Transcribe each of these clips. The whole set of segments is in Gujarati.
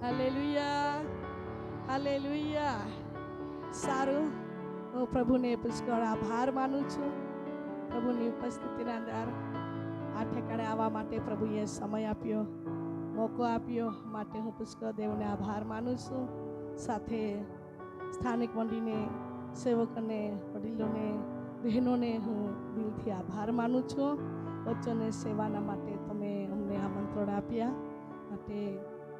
Hallelujah, hallelujah. સારું, હું પ્રભુને પુષ્કળ આભાર માનું છું. પ્રભુની ઉપસ્થિતિના અંદર આ ઠેકાણે આવવા માટે પ્રભુએ સમય આપ્યો, મોકો આપ્યો, માટે હું પુષ્કળ દેવને આભાર માનું છું. સાથે સ્થાનિક મંડળીને, સેવકોને, વડીલોને, બહેનોને હું દિલથી આભાર માનું છું. વચને સેવાના માટે તમે અમને આમંત્રણ આપ્યા, માટે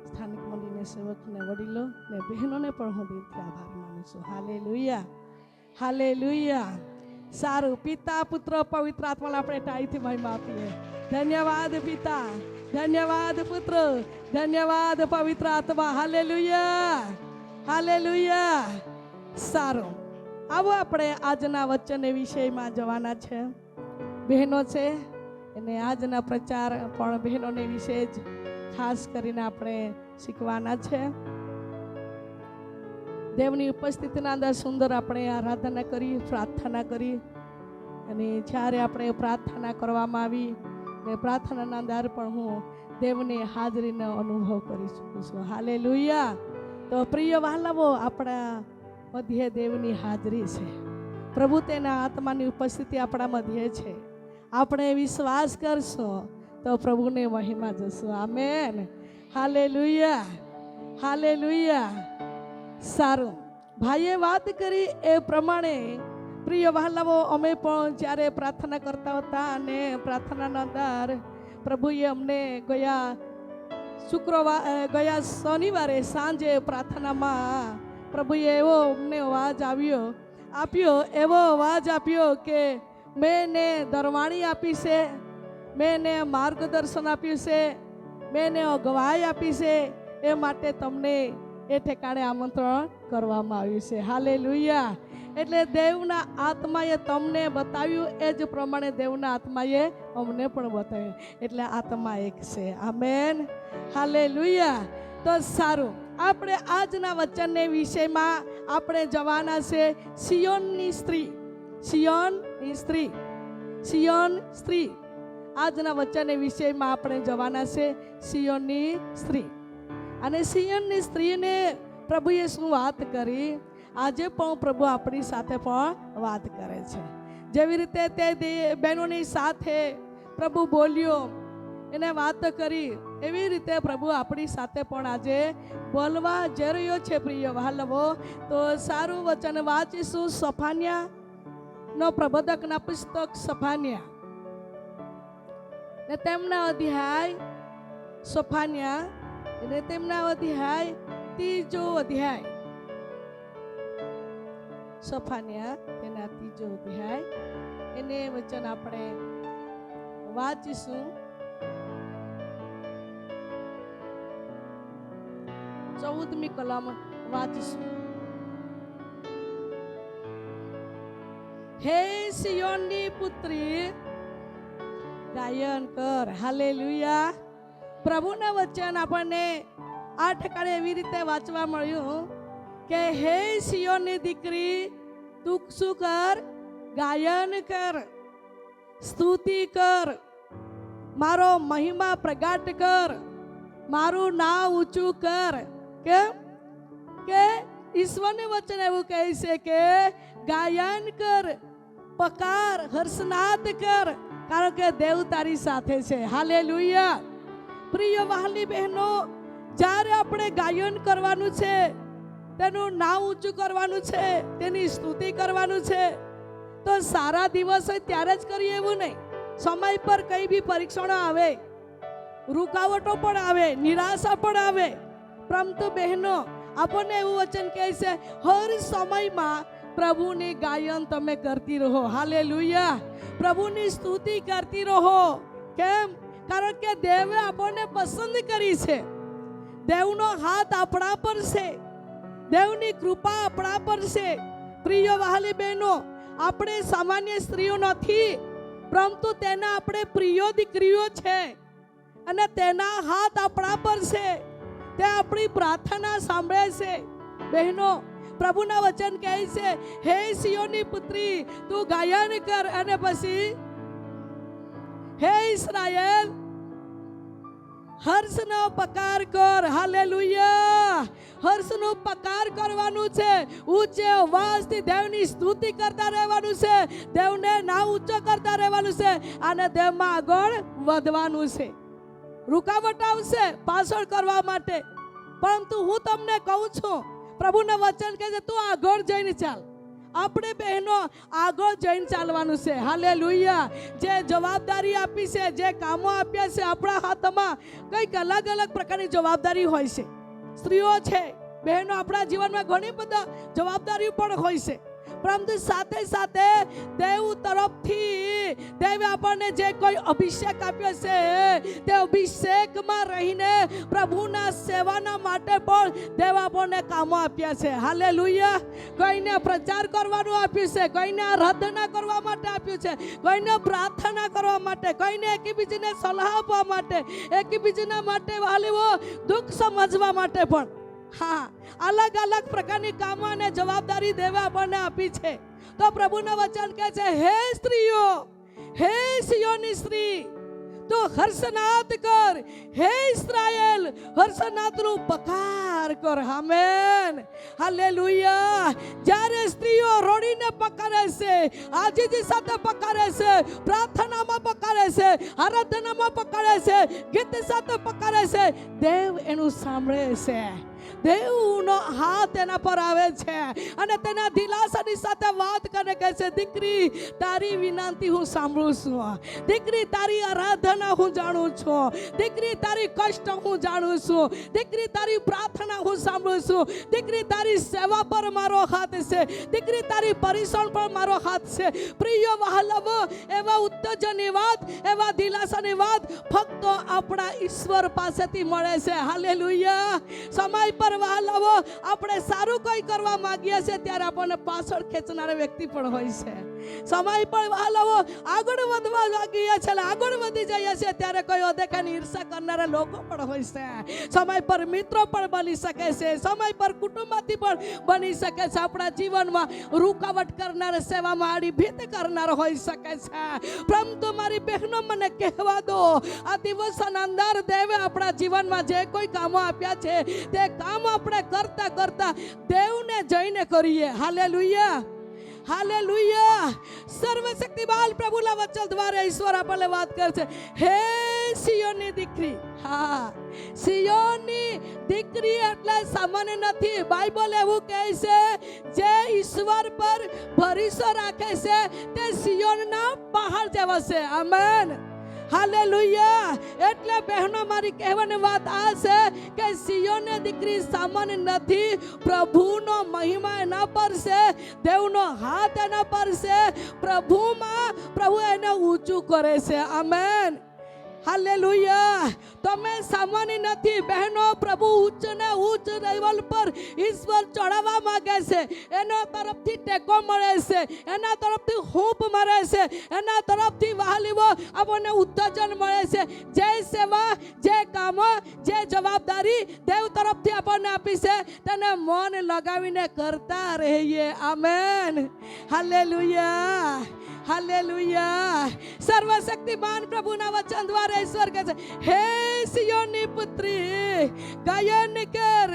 સ્થાનિક મંડળીને, સેવકને, વડીલો ને બહેનોને પણ હું દિલથી આભાર માનું છું. Hallelujah, hallelujah. સારું, પિતા, પુત્ર, પવિત્ર આત્માને આપણે ટાળીથી મહિમા આપીએ. ધન્યવાદ પિતા, ધન્યવાદ પુત્ર, ધન્યવાદ પવિત્ર આત્મા. Hallelujah, hallelujah. સારું, આવો આપણે આજના વચન વિષયમાં જવાના છે. બહેનો છે અને આજના પ્રચાર પણ બહેનોને વિશે જ ખાસ કરીને આપણે શીખવાના છે. દેવની ઉપસ્થિતિના અંદર સુંદર આપણે આરાધના કરી, પ્રાર્થના કરી, અને જ્યારે આપણે પ્રાર્થના કરવામાં આવી ને પ્રાર્થનાના અંદર પણ હું દેવની હાજરીનો અનુભવ કરી શકું છું. હાલેલુયા. તો પ્રિય વહાલાઓ, આપણા મધ્યે દેવની હાજરી છે. પ્રભુ તેના આત્માની ઉપસ્થિતિ આપણા મધ્યે છે. આપણે વિશ્વાસ કરશું તો પ્રભુને મહિમા જશું. Amen, hallelujah, hallelujah. સારું, ભાઈએ વાત કરી એ પ્રમાણે પ્રિય વહાલાઓ, અમે પણ જ્યારે પ્રાર્થના કરતા હતા અને પ્રાર્થનાના અંદર પ્રભુએ અમને ગયા શનિવારે સાંજે પ્રાર્થનામાં પ્રભુએ એવો અમને અવાજ આપ્યો કે મેં ને દરવાણી આપી છે, મેં ને માર્ગદર્શન આપ્યું છે, મેં ને અગવાઈ આપી છે. એ માટે તમને એ ઠેકાણે આમંત્રણ કરવામાં આવ્યું છે. હાલેલુયા. એટલે દેવના આત્માએ તમને બતાવ્યું એ જ પ્રમાણે દેવના આત્માએ અમને પણ બતાવ્યું. એટલે આત્મા એક છે. Amen, hallelujah. તો સારું, આપણે આજના વચનને વિષયમાં આપણે જવાના છે સિયોનની સ્ત્રી. સિયોનની સ્ત્રી, સિયોન સ્ત્રી. આજના વચનને વિષયમાં આપણે જવાના છે સિયોનની સ્ત્રી. અને સિયોનની સ્ત્રીને પ્રભુએ શું વાત કરી, આજે પણ પ્રભુ આપણી સાથે પણ વાત કરે છે. જેવી રીતે તે બહેનોની સાથે પ્રભુ બોલ્યો, એને વાત કરી, એવી રીતે પ્રભુ આપણી સાથે પણ આજે બોલવા જઈ રહ્યો છે. પ્રિય વહાલાઓ, તો સારું વચન વાંચીશું. સફાન્યા નો પ્રબોધકના પુસ્તક સફાન્યા ને તેમના અધ્યાય, સફાન્યા અને તેમના અધ્યાય, 3 અધ્યાય. સફાન્યા તેના 3 અધ્યાય, એને વચન આપણે વાંચીશું. 14મી કલમ વાંચીશું. હે સિયોનની પુત્રી, ગાયન કર. હાલેલુયા. પ્રભુના વચન આપણને આ ઠેકાણે એવી રીતે વાંચવા મળ્યું કે હે સિયોનની દીકરી, તું શું કર? ગાયન કર, સ્તુતિ કર, મારો મહિમા પ્રગટ કર, મારું નામ ઊંચું કર. કેમ કે ઈશ્વરનું વચન એવું કહે છે કે ગાયન કર, પકાર, હર્ષનાદ કર, કારણ કે દેવ તારી સાથે છે. હાલેલુયા. પ્રિય વહાલી બહેનો, જ્યારે આપણે ગાયન કરવાનું છે, તેનું નામ ઊંચું કરવાનું છે, તેની સ્તુતિ કરવાનું છે, તો સારા દિવસ હોય ત્યારે જ કરીએ એવું નહીં. સમય પર કઈ બી પરીક્ષણો આવે, રૂકાવટો પણ આવે, નિરાશા પણ આવે, પરંતુ બહેનો આપણને એવું વચન કહે છે, હર સમયમાં પ્રભુની ગાયન તમે કરતી રહો. હાલેલુયા. પ્રભુની સ્તુતિ કરતી રહો. કેમ? કારણ કે દેવે આપણને પસંદ કરી છે. દેવનો હાથ આપણા પર છે, દેવની કૃપા આપણા પર છે. પ્રિય વહાલી બહેનો, આપણે સામાન્ય સ્ત્રીઓ નથી, પરંતુ તેના આપણે પ્રિય દીકરીઓ છે, અને તેના હાથ આપણા પર છે. તે આપણી પ્રાર્થના સાંભળે છે. બહેનો, પ્રભુના વચન કહે છે, હે સિયોનની પુત્રી, તું ગાયન કર, અને પછી હે ઇસ્રાયેલ, હર્ષનો પકાર કર. હાલેલુયા. હર્ષનો પકાર કરવાનું છે, ઊંચે અવાજથી દેવની સ્તુતિ કરતા રહેવાનું છે, દેવને નામ ઊંચો કરતા રહેવાનું છે અને દેવમાં આગળ વધવાનું છે. રૂકાવટ આવશે પાછળ કરવા માટે, પરંતુ હું તમને કહું છું, પ્રભુના વચન કહે છે તું આગળ જઈને ચાલ. આપણે બહેનો આગળ જઈને ચાલવાનું છે. હાલેલુયા. જે જવાબદારી આપી છે, જે કામો આપ્યા છે, આપણા હાથમાં કંઈક અલગ અલગ પ્રકારની જવાબદારી હોય છે. સ્ત્રીઓ છે, બહેનો, આપણા જીવનમાં ઘણી બધા જવાબદારીઓ પણ હોય છે, પરંતુ સાથે સાથે દેવ તરફથી દેવે આપણને જે કોઈ અભિષેક આપ્યો છે, તે અભિષેકમાં રહીને પ્રભુના સેવાના માટે પણ દેવ આપણને કામો આપ્યા છે. હાલેલુયા. કોઈને પ્રચાર કરવાનું આપ્યું છે, કોઈને આરાધના કરવા માટે આપ્યું છે, કોઈને પ્રાર્થના કરવા માટે, કોઈને એકબીજાને સલાહ આપવા માટે, એકબીજાના માટે વાલીઓ દુઃખ સમજવા માટે પણ. હા, અલગ અલગ પ્રકારની કામો અને જવાબદારી દેવે આપણને આપી છે. તો પ્રભુના વચન કહે છે, હે સ્ત્રીઓ, હે સિયોની સ્ત્રી, તો હર્ષનાદ કર. હે ઇસ્રાએલ, હર્ષનાદનું પકાર કર. આમેન. હાલેલુયા. જ્યારે સ્ત્રીઓ રોડીને પકારે છે, આજીજી સાથે પકારે છે, પ્રાર્થનામાં પકારે છે, આરાધનામાં પકારે છે, ગીત સાથે પકારે છે, દેવ એનું સાંભળે છે. દેવનો હાથ એના પર આવે છે અને તેના દિલાસાની સાથે વાત કરે, કહે છે, દીકરી તારી વિનંતી હું સાંભળું છું, દીકરી તારી આરાધના હું જાણું છું, દીકરી તારી કષ્ટ હું જાણું છું, દીકરી તારી પ્રાર્થના હું સાંભળું છું, દીકરી તારી સેવા પર મારો હાથ છે, દીકરી તારી પરિશ્રમ પર મારો હાથ છે. પ્રિય વહાલવ, એવા ઉત્તેજનની વાત, એવા દિલાસાની વાત ફક્ત આપણા ઈશ્વર પાસેથી મળે છે. હાલેલુયા. સમય પર વહાલાવો, આપણે સારું કંઈ કરવા માંગીએ છીએ ત્યારે આપણને પાછળ ખેંચનાર વ્યક્તિ પણ હોય છે. સમય પર વહાલાવો, આગળ વધવા માંગીએ છીએ, આગળ વધી જઈએ છીએ ત્યારે કોઈ અદેખાની ઈર્ષા કરનારા લોકો પણ હોય છે. સમય પર મિત્રો પણ બની શકે છે, સમય પર કુટુંબમાંથી પણ બની શકે છે. આપણા જીવનમાં રૂકાવટ કરનાર, સેવામાં આડીભીત કરનાર હોઈ શકે છે. પરંતુ મારી બહેનો, મને કહેવા દો, આ દિવસના અંદર દેવે આપણા જીવનમાં જે કોઈ કામો આપ્યા છે, તે કામ આપણે કરતા કરતા દેવને જઈને કરીએ. હાલેલુયા. હાલેલુયા. સર્વશક્તિમાન પ્રભુના વચન દ્વારા ઈશ્વર આપણને વાત કરે છે, હે સિયોનની દીકરી. હા, સિયોનની દીકરી એટલે સામાન્ય નથી. બાઇબલ એવું કહે છે, જે ઈશ્વર પર ભરોસો રાખે છે તે સિયોનના પહાડ જેવો છે. આમેન. હાલેલુયા. એટલે બહેનો, મારી કહેવાની વાત આ છે કે સિયોનની દીકરી સામાન્ય નથી. પ્રભુનો મહિમા એના પર છે, દેવનો હાથ એના પર છે. પ્રભુ એને ઊંચું કરે છે. આમેન. હાલેલુયા. તમે સામાન્ય નથી બહેનો. પ્રભુ ઉચ્ચ ને ઉચ્ચ લેવલ પર ઈશ્વર ચડાવવા માંગે છે. એના તરફથી ટેકો મળે છે, એના તરફથી હૂંફ મળે છે, એના તરફથી વહાલીઓ આપણને ઉત્તેજન મળે છે. જે સેવા, જે કામો, જે જવાબદારી દેવ તરફથી આપણને આપી છે, તેને મન લગાવીને કરતા રહીએ. આમેન. હાલેલુયા. હાલેલુયા. સર્વશક્તિમાન પ્રભુના વચન દ્વારા ઈશ્વર કહે છે, હે સિયોનની પુત્રી, ગાયન કર.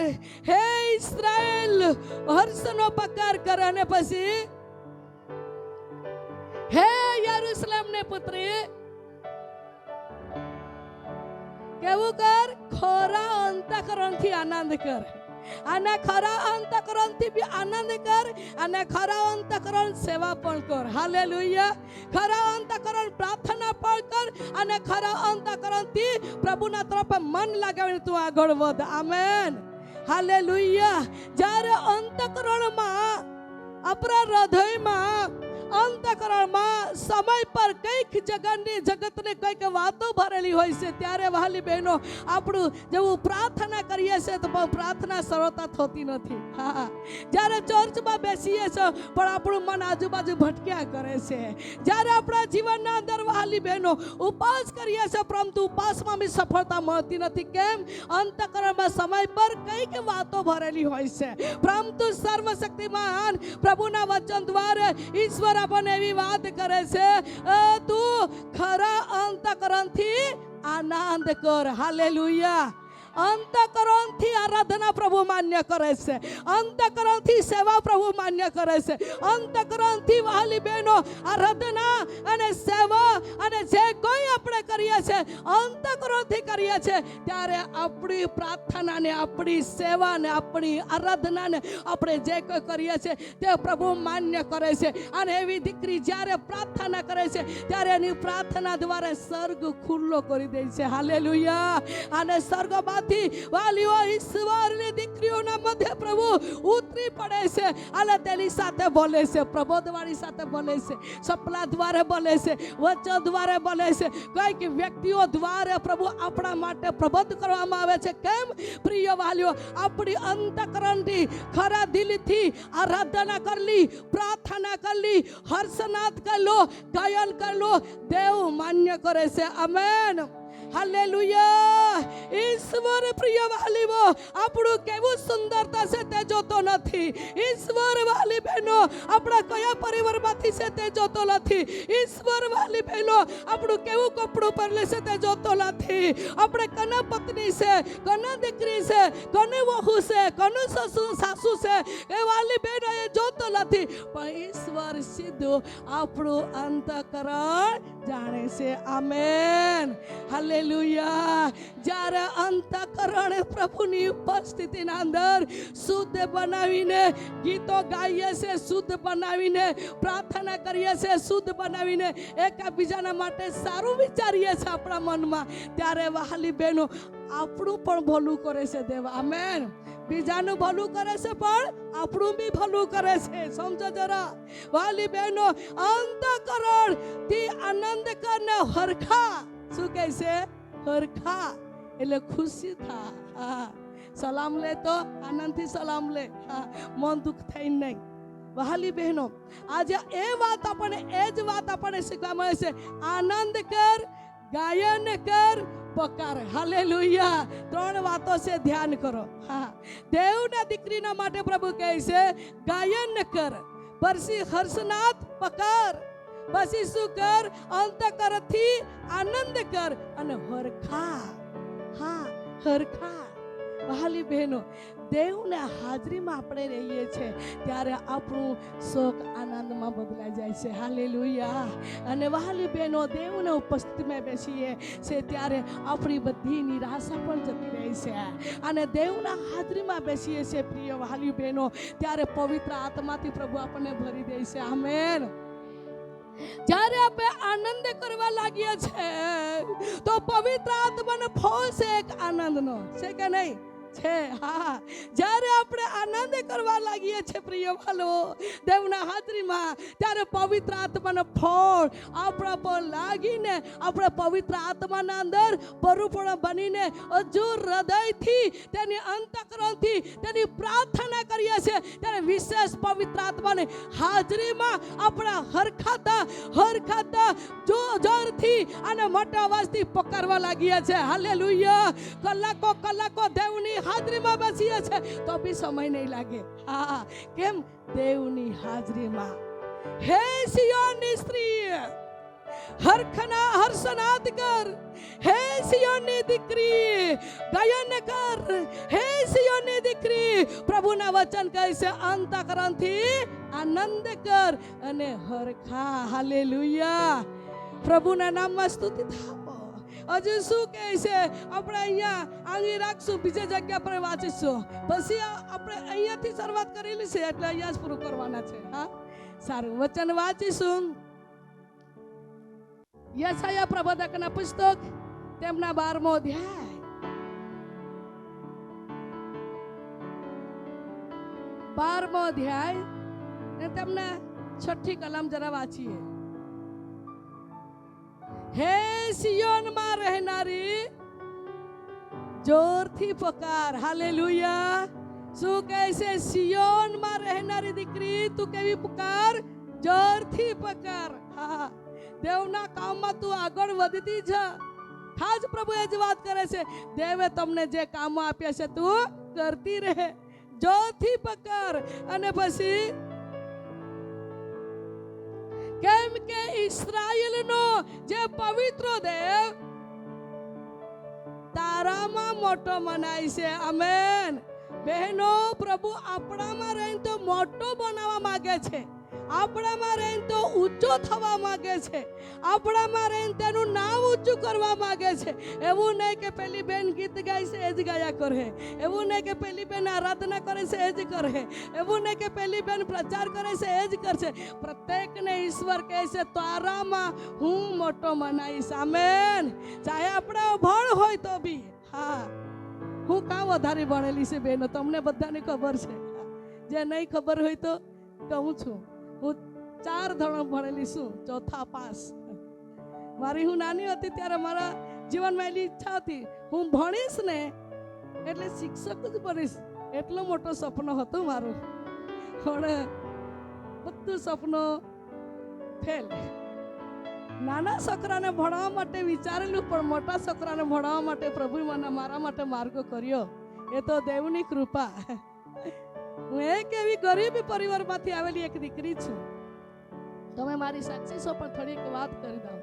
હે ઇસ્રાએલ, હર્ષનો પકાર કર. અને પછી હે યરુશલેમની પુત્રી, કેવું કર? ખરા અંતઃકરણથી આનંદ કર. અને ખરા અંતઃકરણથી બી આનંદ કર, અને ખરા અંતઃકરણ સેવા પણ કર. હાલેલુયા. ખરા અંતઃકરણ પ્રાર્થના પણ કર, અને ખરા અંતઃકરણથી પ્રભુના તરફ મન લગાવીને તું આગળ વધ. આમેન. હાલેલુયા. જ્યારે અંતઃકરણમાં, આપણા હૃદયમાં, અંતઃકરણમાં સમય પર કંઈક જગતની કંઈક વાતો ભરેલી હોય છે, ત્યારે વહાલી બહેનો, આપણું જેવું પ્રાર્થના કરીએ છીએ તો પ્રાર્થના સરળતા થતી નથી. હા, જ્યારે ચર્ચમાં બેસીએ છીએ પણ આપણું મન આજુબાજુ ભટક્યા કરે છે. જ્યારે આપણા જીવનના અંદર વહાલી બહેનો ઉપવાસ કરીએ છીએ, પરંતુ ઉપવાસમાં બી સફળતા મળતી નથી. કેમ? અંતઃકરણમાં સમય પર કંઈક વાતો ભરેલી હોય છે. પરંતુ સર્વશક્તિમાન પ્રભુના વચન દ્વારા ઈશ્વર આપણને એવી વાત કરે છે, તું ખરા અંતઃકરણથી આનંદ કર. હાલેલુયા. અંતઃકરણથી આરાધના પ્રભુ માન્ય કરે છે, અંતઃકરણથી સેવા પ્રભુ માન્ય કરે છે, અંતઃકરણથી વહાલી બહેનો આરાધના અને સેવા અને જે કોઈ આપણે કરીએ છીએ અંતઃકરણથી કરીએ છીએ, ત્યારે આપણી પ્રાર્થનાને, આપણી સેવાને, આપણી આરાધનાને આપણે જે કોઈ કરીએ છીએ તે પ્રભુ માન્ય કરે છે. અને એવી દીકરી જ્યારે પ્રાર્થના કરે છે ત્યારે એની પ્રાર્થના દ્વારા સ્વર્ગ ખુલ્લો કરી દે છે. હાલેલુયા. અને સ્વર્ગમાંથી વાલીઓ ઈશ્વરની દીકરીઓના મધ્ય પ્રભુ ઉતરી પડે છે અને તેની સાથે બોલે છે, પ્રબોધવાળી સાથે બોલે છે, સપના દ્વારા બોલે છે, વચન દ્વારા બોલે છે, કઈક વ્યક્તિઓ દ્વારા પ્રભુ આપણા માટે પ્રબોધ કરવામાં આવે છે. કેમ પ્રિય વાલીઓ? આપણી અંતઃકરણથી ખરા દિલથી આરાધના કરલી, પ્રાર્થના કરલી, હર્ષનાદ કરલો, ગાયન કરલો, દેવ માન્ય કરે છે. આમેન. હાલેલુયા. ઈશ્વર પ્રિય વાલીઓ આપણું કેવું સુંદરતા છે તે જોતો નથી. ઈશ્વર વાલી બહેનો આપણા કયા પરિવારમાંથી છે તે જોતો નથી. ઈશ્વર વાલી બહેનો આપણું કેવું કપડું પહેરે છે તે જોતો નથી. આપણે કના પત્ની છે, કના દીકરી છે, કને વહુ છે, કનું સાસુ છે એ વાલી બહેનો એ જોતો નથી. પણ ઈશ્વર સીધું આપણું અંતઃકરણ જાણે છે. આમેન. હાલેલુયા. જ્યારે અંતઃકરણ પ્રભુની ઉપસ્થિતિના અંદર શુદ્ધ બનાવીને ગીતો ગાઈએ છે, શુદ્ધ બનાવીને પ્રાર્થના કરીએ છીએ, શુદ્ધ બનાવીને એકબીજાના માટે સારું વિચારીએ છીએ આપણા મનમાં, ત્યારે વહાલી બહેનો આપણું પણ ભલું કરે છે દેવ. આમેન. બીજાનું ભલું કરે છે પણ આપણું બી ભલું કરે છે. સમજો જરા વાલી બહેનો, અંતઃકરણ થી આનંદ કરને હરખા. શું કહે છે? હરખા એટલે ખુશી થા. સલામ લે તો આનંદથી સલામ લે, મન દુઃખ થઈ નહીં. વહાલી બહેનો, આજે એ વાત આપણને, એ જ વાત આપણને શીખવા મળે છે. આનંદ કર, ગાયન કર, પકાર. હાલેલુયા. 3 વાતો છે, ધ્યાન કરો. દેવના દીકરીના માટે પ્રભુ કહે છે ગાયન કર, પછી હર્ષનાદ પકાર, પછી શું કર? અંતઃકરણથી આનંદ કર અને હરખા. હરખા. વહાલી બહેનો, દેવના હાજરીમાં આપણે રહીએ છીએ ત્યારે આપણું શોક આનંદમાં બદલાઈ જાય છે. હાલેલુયા. અને વહાલી બહેનો, દેવના ઉપસ્થિતિમાં બેસીએ છે ત્યારે આપણી બધી નિરાશા પણ જતી રહે છે. અને દેવના હાજરીમાં બેસીએ છીએ પ્રિય વહાલી બહેનો, ત્યારે પવિત્ર આત્માથી પ્રભુ આપણને ભરી દે છે. આમેન. જ્યારે આપણે આનંદ કરવા લાગીએ છીએ તો પવિત્ર આત્માનો ફળ છે એક આનંદનો. છે કે નહીં? છે. જ્યારે આપણે આનંદ કરવા લાગીએ છીએ પ્રિય વાલો દેવના હાજરીમાં, ત્યારે પવિત્ર આત્માનો ફળ આપણા પર લાગીને આપણે પવિત્ર આત્માના અંદર પરિપૂર્ણ બનીને હજુ હૃદયથી તેની અંતઃકરણથી તેની પ્રાર્થના કરીએ છીએ ત્યારે વિશેષ પવિત્ર આત્માની હાજરીમાં આપણા હરખાતા જોરથી અને મોટા અવાજથી પકડવા લાગીએ છીએ. હાલેલુયા. કલાકો દેવની હાજરીમાં બેસીએ છે તો બી સમય નહીં લાગે. કેમ? દેવની હાજરીમાં. હે સિયોનની સ્ત્રી, હર્ષનાદ કર. હે સિયોનની દીકરી, ગાયન કર. હે સિયોનની દીકરી, પ્રભુના વચન કહે છે અંતઃકરણથી આનંદ કર અને હરખા. હાલેલુયા. પ્રભુના નામમાં સ્તુતિ થાઓ. હજુ શું કહે છે? આપણે અહીંયા આંગળી રાખશું, બીજી જગ્યા પર વાંચીશું, પછી આપણે અહીંયાથી શરૂઆત કરેલી છે એટલે અહીંયા જ પૂરું કરવાના છે. સારું, વચન વાંચીશું. યશાયા પ્રબોધકના પુસ્તક તેમના 12મો અધ્યાય 12મો અધ્યાય ને તેમના 6ઠી કલમ જરા વાંચીએ. હે સિયોનમાં રહેનારી, જોરથી પકાર. હાલેલુયા. શું કહે છે? સિયોનમાં રહેનારી દીકરી, તું કેવી પુકાર? જોરથી પકાર. દેવના કામમાં તું આગળ વધતી જ. ખાસ પ્રભુ એ જ વાત કરે છે, દેવે તમને જે કામો આપ્યા છે તું કરતી રહે. જોરથી પકાર. અને પછી કેમ કે ઈસ્રાયેલનો જે પવિત્ર દેવ તારામાં મોટો મનાય છે. આમેન. બહેનો, પ્રભુ આપણામાં રહીને તો મોટો બનાવવા માંગે છે. આપણામાં રહીને તો ઊંચો થવા માંગે છે. આપણામાં રહીને તેનું નામ ઊંચું કરવા માંગે છે. એવું નહીં કે પેલી બેન ગીત ગાય છે એ જ ગાયા કરે. એવું નહીં કે પેલી બેન આરાધના કરે છે એ જ કરે. એવું નહીં કે પેલી બેન પ્રચાર કરે છે એ જ કરશે. પ્રત્યેકને ઈશ્વર કહે છે તારામાં હું મોટો મનાઈશ. આમેન. ચાહે આપણા ભણ હોય તો બી. હા, હું કાં વધારે ભણેલી છે બેનો, તમને બધાને ખબર છે. જે નહીં ખબર હોય તો કહું છું, હું 4 ધોરણ ભણેલી છું, 4થા પાસ. મારી હું નાની હતી ત્યારે મારા જીવનમાં એવી ઈચ્છા હતી, હું ભણીશ ને એટલે શિક્ષક જ બનીશ. એટલો મોટો સપનો હતો મારું. પણ બધું સપનો ફેલ. નાના છોકરાને ભણાવવા માટે વિચારેલું, પણ મોટા છોકરાને ભણાવવા માટે પ્રભુએ મને મારા માટે માર્ગ કર્યો. એ તો દેવની કૃપા. હું એક એવી ગરીબ પરિવારમાંથી આવેલી એક દીકરી છું. તમે મારી સાક્ષી છો, પણ થોડી એક વાત કરી દઉં.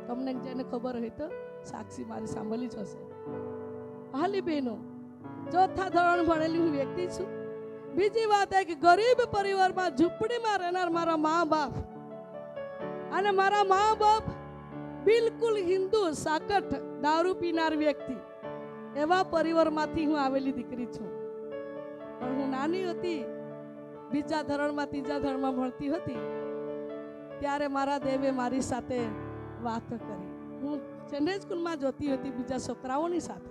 તમને જેને ખબર હોય તો સાક્ષી મારી સાંભળી જ હશે. હાલી બહેનો, 4થા ધોરણ ભણેલી હું વ્યક્તિ છું. બીજી વાત એ કે ગરીબ પરિવારમાં ઝૂંપડીમાં રહેનાર મારા મા બાપ, અને મારા મા બાપ બિલકુલ હિન્દુ સાકટ દારૂ પીનાર વ્યક્તિ, એવા પરિવારમાંથી હું આવેલી દીકરી છું. પણ હું નાની હતી, 2જા ધોરણમાં 3જા ધોરણમાં ભણતી હતી, ત્યારે મારા દેવે મારી સાથે વાત કરી. હું સન્ડે સ્કૂલમાં જતી હતી બીજા છોકરાઓની સાથે.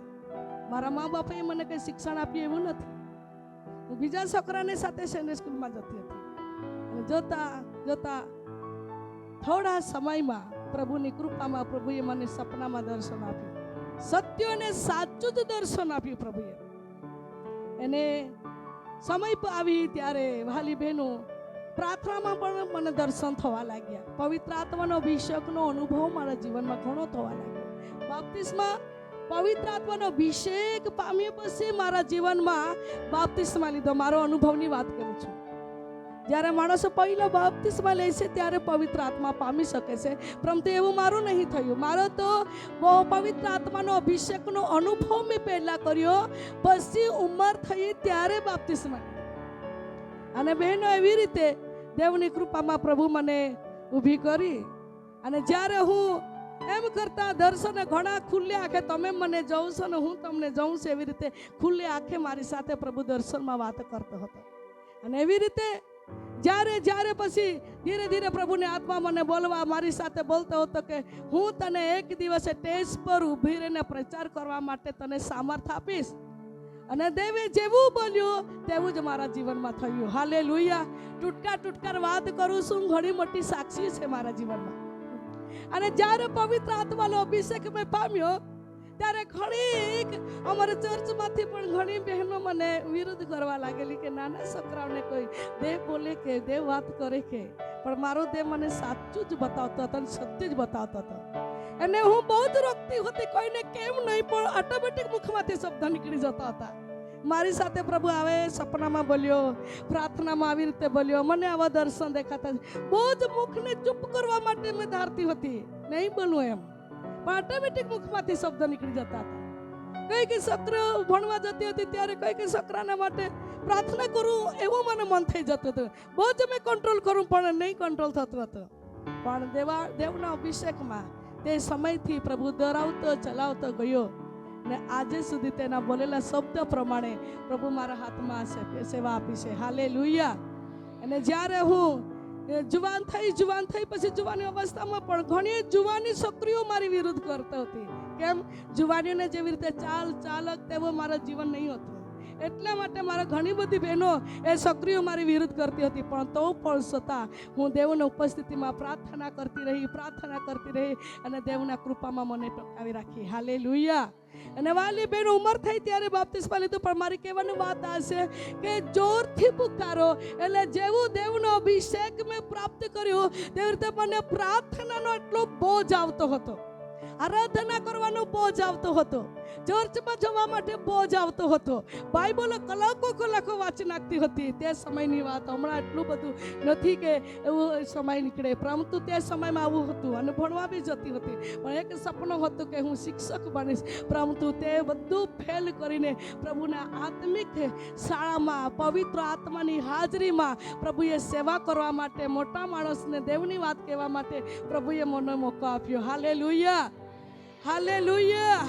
મારા મા બાપે મને કંઈ શિક્ષણ આપ્યું એવું નથી. હું બીજા છોકરાની સાથે સન્ડે સ્કૂલમાં જતી હતી. અને જોતા જોતા થોડા સમયમાં પ્રભુની કૃપામાં પ્રભુએ મને સપનામાં દર્શન આપ્યું. સત્ય અને સાચું જ દર્શન આપ્યું પ્રભુએ. એને સમય આવી ત્યારે વાલી બહેનો, પ્રાર્થનામાં પણ મને દર્શન થવા લાગ્યા. પવિત્ર આત્માનો અભિષેકનો અનુભવ મારા જીવનમાં ઘણો થવા લાગ્યો. બાપ્તિસ્મા, પવિત્ર આત્માનો અભિષેક પામ્યા પછી મારા જીવનમાં બાપ્તિસ્મા લીધો. મારો અનુભવની વાત કરું છું. જ્યારે માણસો પહેલો બાપ્તિસ્મા લે છે ત્યારે પવિત્ર આત્મા પામી શકે છે, પરંતુ એવું મારું નહીં થયું. મારો તો પવિત્ર આત્માનો અભિષેકનો અનુભવ મેં પહેલા કર્યો, પછી ઉંમર થઈ ત્યારે બાપ્તિસ્મા. અને બહેનો, એવી રીતે દેવની કૃપામાં પ્રભુ મને ઊભી કરી. અને જ્યારે હું એમ કરતા દર્શને ઘણા ખુલ્લે આંખે, તમે મને જવું છો ને હું તમને જઉં છું, એવી રીતે ખુલ્લે આંખે મારી સાથે પ્રભુ દર્શનમાં વાત કરતો હતો. અને એવી રીતે જ્યારે પછી ધીરે ધીરે પ્રભુની આત્મા મને બોલવા, મારી સાથે બોલતો હતો કે હું તને એક દિવસે સ્ટેજ પર ઊભી રહીને પ્રચાર કરવા માટે તને સામર્થ્ય આપીશ. અને દેવે જેવું બોલ્યું તેવું જ મારા જીવનમાં થયું. હાલેલુયા. ટૂટકાર વાત કરું છું, ઘણી મોટી સાક્ષી છે મારા જીવનમાં. અને જ્યારે પવિત્ર આત્માનો અભિષેક મેં પામ્યો ત્યારે ઘણી અમારા ચર્ચમાંથી પણ ઘણી બહેનો મને વિરોધ કરવા લાગેલી કે નાના છોકરાઓને કોઈ દેવ બોલે કે દેવ વાત કરે કે, પણ મારો દેવ મને સાચું જ બતાવતો હતો અને સત્ય જ બતાવતો હતો. અને હું બહુ જ રોકતી હતી, કોઈને કેમ નહીં, પણ ઓટોમેટિક મુખમાંથી શબ્દ નીકળી જતા હતા. મારી સાથે પ્રભુ આવે, સપનામાં બોલ્યો, પ્રાર્થનામાં આવી રીતે બોલ્યો, મને આવા દર્શન દેખાતા. બહુ જ મુખને ચૂપ કરવા માટે મેં ધારતી હતી, નહીં બોલું એમ, પણ ઓટોમેટિક મુખમાંથી શબ્દ નીકળી જતા હતા. કઈ છોકરો ભણવા જતી હતી ત્યારે કઈ છોકરાના માટે પ્રાર્થના કરું એવું મને મન થઈ જતું હતું. બહુ જ મેં કંટ્રોલ કરું, પણ નહીં કંટ્રોલ થતું હતું. પણ દેવના અભિષેકમાં તે સમયથી પ્રભુ દોરાવતો ચલાવતો ગયો, ને આજે સુધી તેના બોલેલા શબ્દ પ્રમાણે પ્રભુ મારા હાથમાં સેવા આપી છે. હાલેલુયા. અને જ્યારે હું જુવાન થઈ પછી જુવાની અવસ્થામાં પણ ઘણી જુવાની છોકરીઓ મારી વિરુદ્ધ કરતી હતી. કેમ? જુવાનીઓને જેવી રીતે ચાલક તેવો મારા જીવન નહીં હતું. એટલા માટે મારા ઘણી બધી બહેનો એ છોકરીઓ મારી વિરુદ્ધ કરતી હતી, પણ તો પણ છતાં હું દેવની ઉપસ્થિતિમાં પ્રાર્થના કરતી રહી અને દેવના કૃપામાં મને ટકાવી રાખી. હાલેલુયા. અને વાલી બેન ઉંમર થઈ ત્યારે બાપ્તિસ્મા લીધું. પણ મારી કહેવાની વાત આ છે કે જોરથી પુકારો, એટલે જેવું દેવનો અભિષેક મેં પ્રાપ્ત કર્યો તેવી રીતે મને પ્રાર્થનાનો એટલો બોજ આવતો હતો, આરાધના કરવાનો બોજ આવતો હતો. ચર્ચમાં જવા માટે બોજ આવતો હતો. બાઇબલો કલાકો વાંચી નાખતી હતી. તે સમયની વાત, હમણાં એટલું બધું નથી કે એવું સમય નીકળે, પરંતુ તે સમયમાં આવું હતું અને ભણવા બી જતી હતી. પણ એક સપનું હતું કે હું શિક્ષક બનીશ, પરંતુ તે બધું ફેલ કરીને પ્રભુના આત્મિક શાળામાં પવિત્ર આત્માની હાજરીમાં પ્રભુએ સેવા કરવા માટે, મોટા માણસને દેવની વાત કહેવા માટે પ્રભુએ મને મોકો આપ્યો. Hallelujah, hallelujah.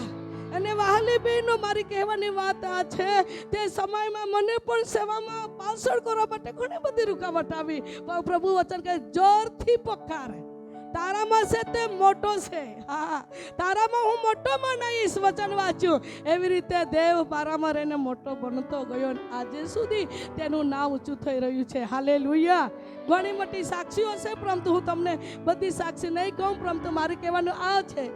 અને વહાલી બહેનો, મારી કહેવાની વાત આ છે, તે સમયમાં મને પણ સેવામાં પાછળ કરવા માટે ઘણી બધી રૂકાવટ આવી. પણ પ્રભુ વચન કહે, જોરથી પકારે, તારામાં છે તે મોટો છે. હા, તારામાં હું મોટો બનાવીશ. વચન વાંચ્યું એવી રીતે દેવ મારામાં રહીને મોટો બનતો ગયો. આજે સુધી તેનું નામ ઊંચું થઈ રહ્યું છે. હાલેલુયા. ઘણી મોટી સાક્ષીઓ છે, પરંતુ હું તમને બધી સાક્ષી નહીં કહું. પરંતુ મારી કહેવાનું આ છે,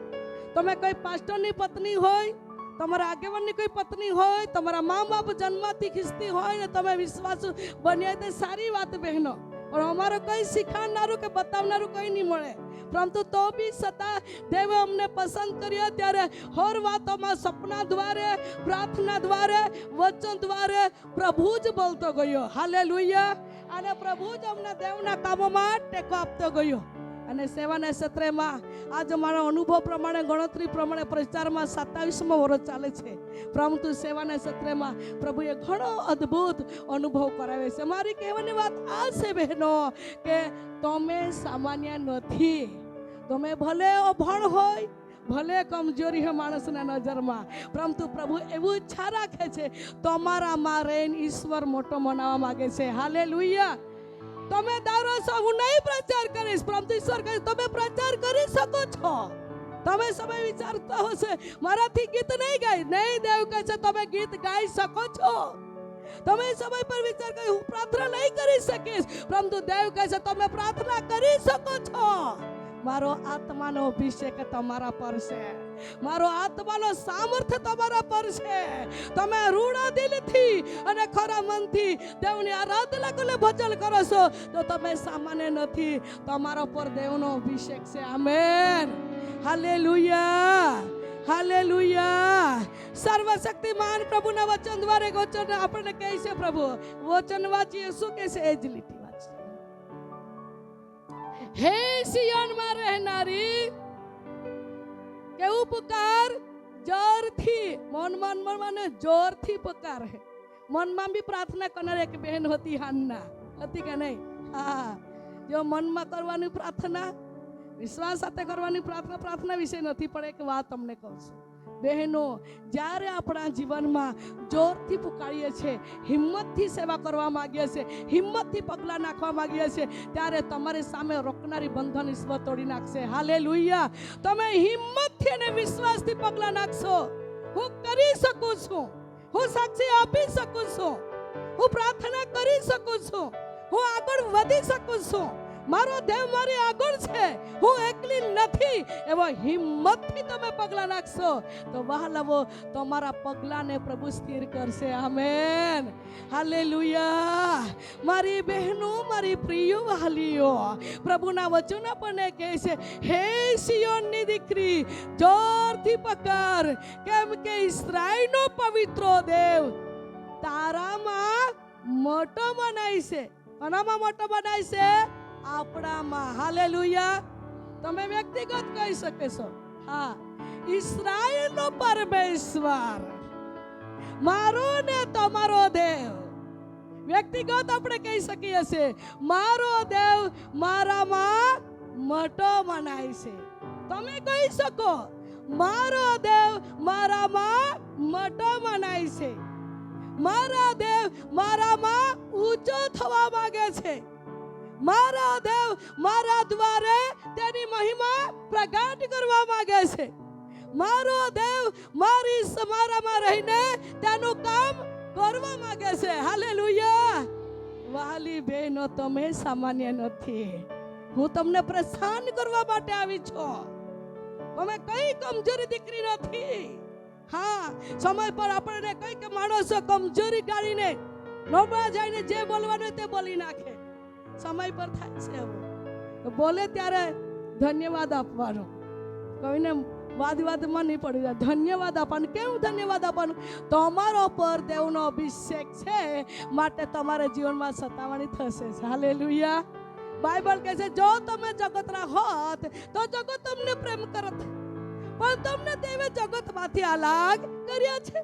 તમે કોઈ પાસ્ટરની પત્ની હોય, તમારા આગેવાનની કોઈ પત્ની હોય, તમારા મા બાપ જન્મથી ખિસ્તી હોય ને તમે વિશ્વાસુ બન્યા, તે સારી વાત બહેનો. પણ અમારો કઈ શીખવાડનારું કે બતાવનારું કઈ નહીં મળે. પરંતુ તો બી છતાં દેવે અમને પસંદ કર્યા. ત્યારે હર વાતોમાં સપના દ્વારે, પ્રાર્થના દ્વારે, વચન દ્વારે પ્રભુ જ બોલતો ગયો. હાલેલુયા. અને પ્રભુ જ અમને દેવના કામોમાં ટેકો આપતો ગયો. અને સેવાના ક્ષેત્રમાં આજે મારા અનુભવ પ્રમાણે, ગણતરી પ્રમાણે પ્રચારમાં 27મો વર્ષ ચાલે છે. પરંતુ સેવાના ક્ષેત્રમાં પ્રભુએ ઘણો અદ્ભુત અનુભવ કરાવે છે. મારી કહેવાની વાત આ છે બહેનો, કે તમે સામાન્ય નથી. તમે ભલે અભણ હોય, ભલે કમજોરી હોય માણસના નજરમાં, પરંતુ પ્રભુ એવું ઈચ્છા રાખે છે, તમારામાં રહીને ઈશ્વર મોટો મનાવવા માંગે છે. હાલેલુયા. તમે ધારો છો હું નહીં પ્રચાર કરીશ, પરંતુ ઈશ્વર કહે તમે પ્રચાર કરી શકો છો. તમે સમય વિચારતા હશે મારાથી ગીત નહીં ગાય, નહીં, દેવ કહે છે તમે ગીત ગાઈ શકો છો. તમે સમય પર વિચાર કરી હું પ્રાર્થના નહીં કરી શકીશ, પરંતુ દેવ કહે છે તમે પ્રાર્થના કરી શકો છો. મારો આત્માનો અભિષેક તમારા પર છે, મારો આત્માનો સામર્થ્ય તમારા પર છે. તમે રૂડા દિલથી અને ખરા મનથી દેવની આરાધના કરે, ભજન કરો છો, તો તમે સામાન્ય નથી. તમારા પર દેવનો અભિષેક છે. આમેન. Hallelujah, hallelujah. સર્વશક્તિમાન પ્રભુના વચન દ્વારા વચન આપણને કહે છે, પ્રભુ વચન વાંચીએ શું કહે છે એ જ લીટી વાંચીએ. હે સિયોનમાં રહેનારી, કેવું પુકાર, જોરથી, મનમાં જોરથી પુકાર. મનમાં બી પ્રાર્થના કરનાર એક બહેન હતી, હાન્ના હતી કે નહીં? હા, જો મનમાં કરવાની પ્રાર્થના, વિશ્વાસ સાથે કરવાની પ્રાર્થના, પ્રાર્થના વિશે નથી. પણ એક વાત તમને કહું છું બહેનો, જ્યારે આપણા જીવનમાં જોરથી પુકારીએ છીએ, હિંમતથી સેવા કરવા માંગીએ છીએ, હિંમતથી પગલાં નાખવા માંગીએ છીએ, ત્યારે તમારી સામે રોકનારી બંધન ઈશ્વર તોડી નાખશે. હાલેલુયા. તમે હિંમતથી અને વિશ્વાસથી પગલાં નાખશો. હું કરી શકું છું, હું સાક્ષી આપી શકું છું, હું પ્રાર્થના કરી શકું છું, હું આગળ વધી શકું છું, મારો દેવ મારી આગળ છે, હું એકલી નથી, એવો હિંમતથી તમે પગલાં નાખશો તો વહાલાવો તમારા પગલાંને પ્રભુ સ્થિર કરશે. આમેન. હાલેલુયા. મારી બહેનો, મારી પ્રિય વહાલીઓ, પ્રભુના વચન આપણને કહે છે, હે સિયોનની દીકરી, જોરથી પકડ, કેમ કે ઇસ્રાએલનો પવિત્ર દેવ તારામાં મોટો બનાય છે. કોનામાં મોટો બનાય છે? આપણામાં. હાલેલુયા. તમે વ્યક્તિગત કહી શકે છો, હા, ઇસ્રાએલનો પરમેશ્વર, મારો ને તમારો દેવ. વ્યક્તિગત આપણે કહી શકીએ છીએ, મારો દેવ મારામાં મોટો મનાય છે. તમે કહી શકો, મારો દેવ મારામાં મોટો મનાય છે. મારા દેવ મારામાં ઊંચો થવા માંગે છે. મારા દેવ મારા દ્વારે તેની મહિમા પ્રગટ કરવા માંગે છે. મારો દેવ મારામાં રહીને તેનું કામ કરવા માંગે છે. હાલેલુયા. વહાલી બહેનો, તમે સામાન્ય નથી. હું તમને પ્રસન્ન કરવા માટે આવી છું. તમે કઈ કમજોરી દીકરી નથી. હા, સમય પર આપણને કઈક માણસો કમજોરી કાઢીને નોબળા જઈને જે બોલવાનું તે બોલી નાખે. સમય પર થાય છે એવું. બોલે ત્યારે ધન્યવાદ આપવાનો. કોઈને વાદમાં નહીં પડી જાય. ધન્યવાદ આપવાનું. કેવું ધન્યવાદ આપવાનું? તમારો પર દેવનો અભિષેક છે માટે તમારા જીવનમાં સતાવણી થશે. હાલેલુયા. બાઇબલ કહે છે જો તમે જગતના હોત તો જગત તમને પ્રેમ કરત, પણ તમને દેવે જગતમાંથી અલગ કર્યા છે.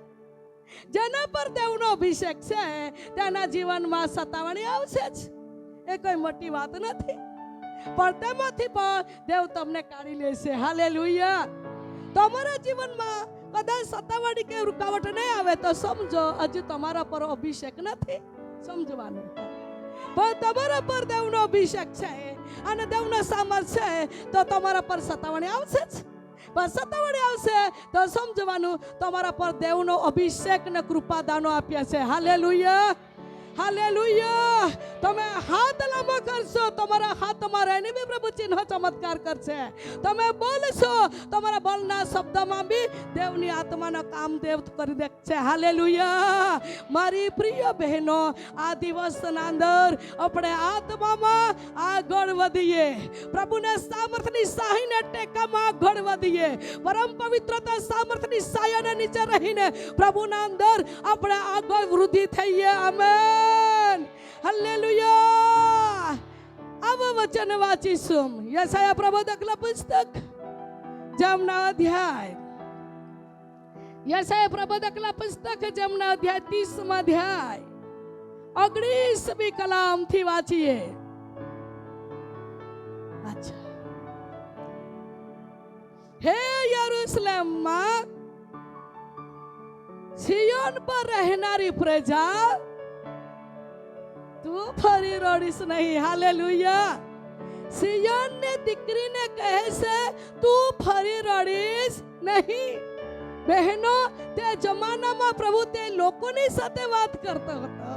જેના પર દેવનો અભિષેક છે તેના જીવનમાં સતાવણી આવશે જ. એ કોઈ મોટી વાત નથી, પણ તેમાંથી પણ દેવ તમને કાઢી લેશે. હાલેલુયા. તમારા જીવનમાં કદાચ સતાવણી કે રૂકાવટ નહીં આવે તો સમજો હજુ તમારા પર અભિષેક નથી. સમજવાનું. પણ તમારા પર દેવનો અભિષેક છે અને દેવનો સામર્થ્ય છે તો તમારા પર સતાવણી આવશે જ. પણ સતાવણી આવશે તો સમજવાનું તમારા પર દેવનો અભિષેક ને કૃપાદાનો આપ્યા છે. હાલેલુયા. હાલેલુયા. તમે હાથ લાંબા કરશો, તમારા હાથમાં રહીને બી પ્રભુ ચિહ્ન ચમત્કાર કરશે. તમે બોલશો, તમારા બોલના શબ્દમાં બી દેવની આત્માનો કામ દેવ કરી દેશે. હાલેલુયા. મારી પ્રિય બહેનો, આ દિવસના અંદર આપણે આત્મામાં આગળ વધીએ. પ્રભુને સામર્થ્યની સાહીને ટેકામાં આગળ વધીએ. પરમ પવિત્રતા સામર્થ્યની સાયાને નીચે રહીને પ્રભુના અંદર આપણે આગળ વૃદ્ધિ થઈએ. આમેન. હાલેલુયા. આવા વચન વાંચીશું. યશાયા પ્રબોધકના પુસ્તક જેમના અધ્યાય, યશાયા પ્રબોધકના પુસ્તક જેમના અધ્યાય 30 અધ્યાય 19મી કલમથી વાંચીએ. અચ્છા. હે યરૂશલેમમાં સિયોન પર રહેનારી પ્રજા, તું ફરી રડીશ નહીં. હાલેલુયા. સિયોનની દીકરીને કહે છે તું ફરી રડીશ નહીં. બહેનો, તે જમાનામાં પ્રભુ તે લોકોની સાથે વાત કરતો હતો.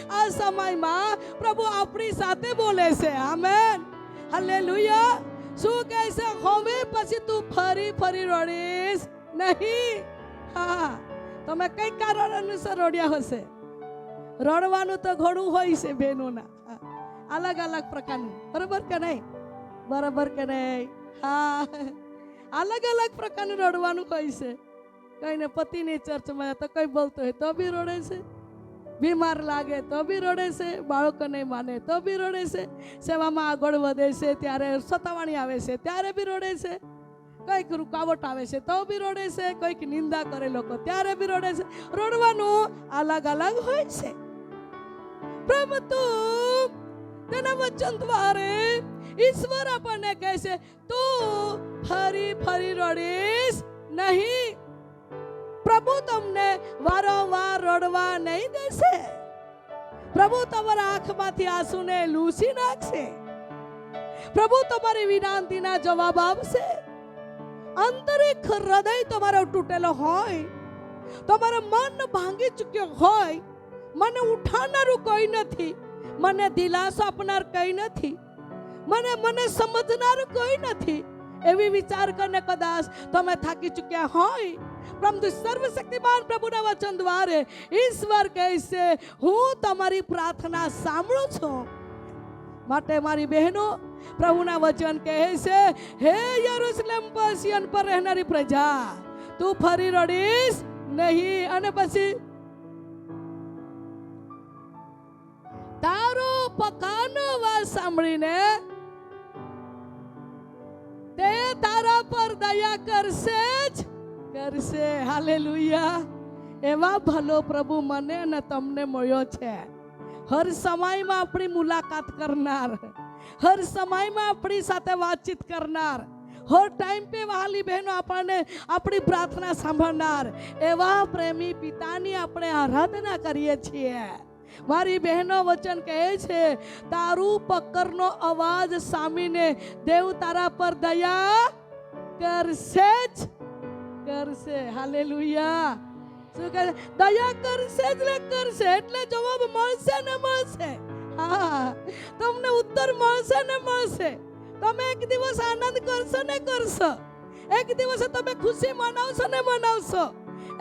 આ સમયમાં પ્રભુ આપણી સાથે બોલે છે. આમેન. હાલેલુયા. શું કહે છે? હવે પછી તું ફરી રડીશ નહીં. હા, તમે કઈ કારણ અનુસાર રડ્યા હશે? રડવાનું તો ઘણું હોય છે બહેનોના, અલગ અલગ પ્રકારનું. બરાબર કે નહીં? બરાબર કે નહીં? હા, અલગ અલગ પ્રકારનું રડવાનું હોય છે. કઈને પતિની ચર્ચમાં તો કઈ બોલતો હોય તો બી રડે છે, બીમાર લાગે તો બી રડે છે, બાળકો નહીં માને તો બી રડે છે, સેવામાં આગળ વધે છે ત્યારે સતાવણી આવે છે ત્યારે બી રડે છે, કઈક રૂકાવટ આવે છે તો બી રડે છે, કઈક નિંદા કરે લોકો ત્યારે બી રડે છે. રડવાનું અલગ અલગ હોય છે. પરંતુ તેના વચન દ્વારા ઈશ્વર આપણને કહે છે તું ફરી રડીશ નહીં. પ્રભુ તમને વારંવાર રડવા નહીં દેશે. પ્રભુ તમારા આંખમાંથી આંસુને લૂછી નાખશે. પ્રભુ તમારી વિનંતીના જવાબ આપશે. આંતરિક હૃદય તમારો તૂટેલો હોય, તમારો મન ભાંગી ચૂક્યો હોય, મને ઉઠાવનારું કોઈ નથી, મને દિલાસો આપનાર કઈ નથી, મને સમજનાર કોઈ નથી, એવી વિચાર કરીને કદાચ તમે થાકી ચૂક્યા હોય, પરંતુ સર્વશક્તિમાન પ્રભુના વચન દ્વારા ઈશ્વર કહે છે હું તમારી પ્રાર્થના સાંભળું છું. માટે મારી બહેનો, પ્રભુના વચન કહે છે હે યરૂશલેમ પર સિયન પર રહેનારી પ્રજા, તું ફરી રડીશ નહીં. અને પછી તારો પકાનો અવાજ સાંભળીને તે તારા પર દયા કરશે જ કરશે. હાલેલુયા. એવા ભલો પ્રભુ મને અને તમને મળ્યો છે. હર સમયમાં આપણી મુલાકાત કરનાર, હર સમયમાં આપણી સાથે વાતચીત કરનાર, હર ટાઈમ પે વહાલી બહેનો આપણને આપણી પ્રાર્થના સાંભળનાર એવા પ્રેમી પિતાની આપણે આરાધના કરીએ છીએ. મારી બહેનો વચન કહે છે તારું પકરનો અવાજ સાંભળીને દેવ તારા પર દયા કરશે જ કરશે. હાલેલુયા. શું કહે? દયા કરશે જ ને કરશે. એટલે જવાબ મળશે ને મળશે. હા, તમને ઉત્તર મળશે ને મળશે. તમે એક દિવસ આનંદ કરશો ને કરશો, એક દિવસે તમે ખુશી મનાવશો ને મનાવશો,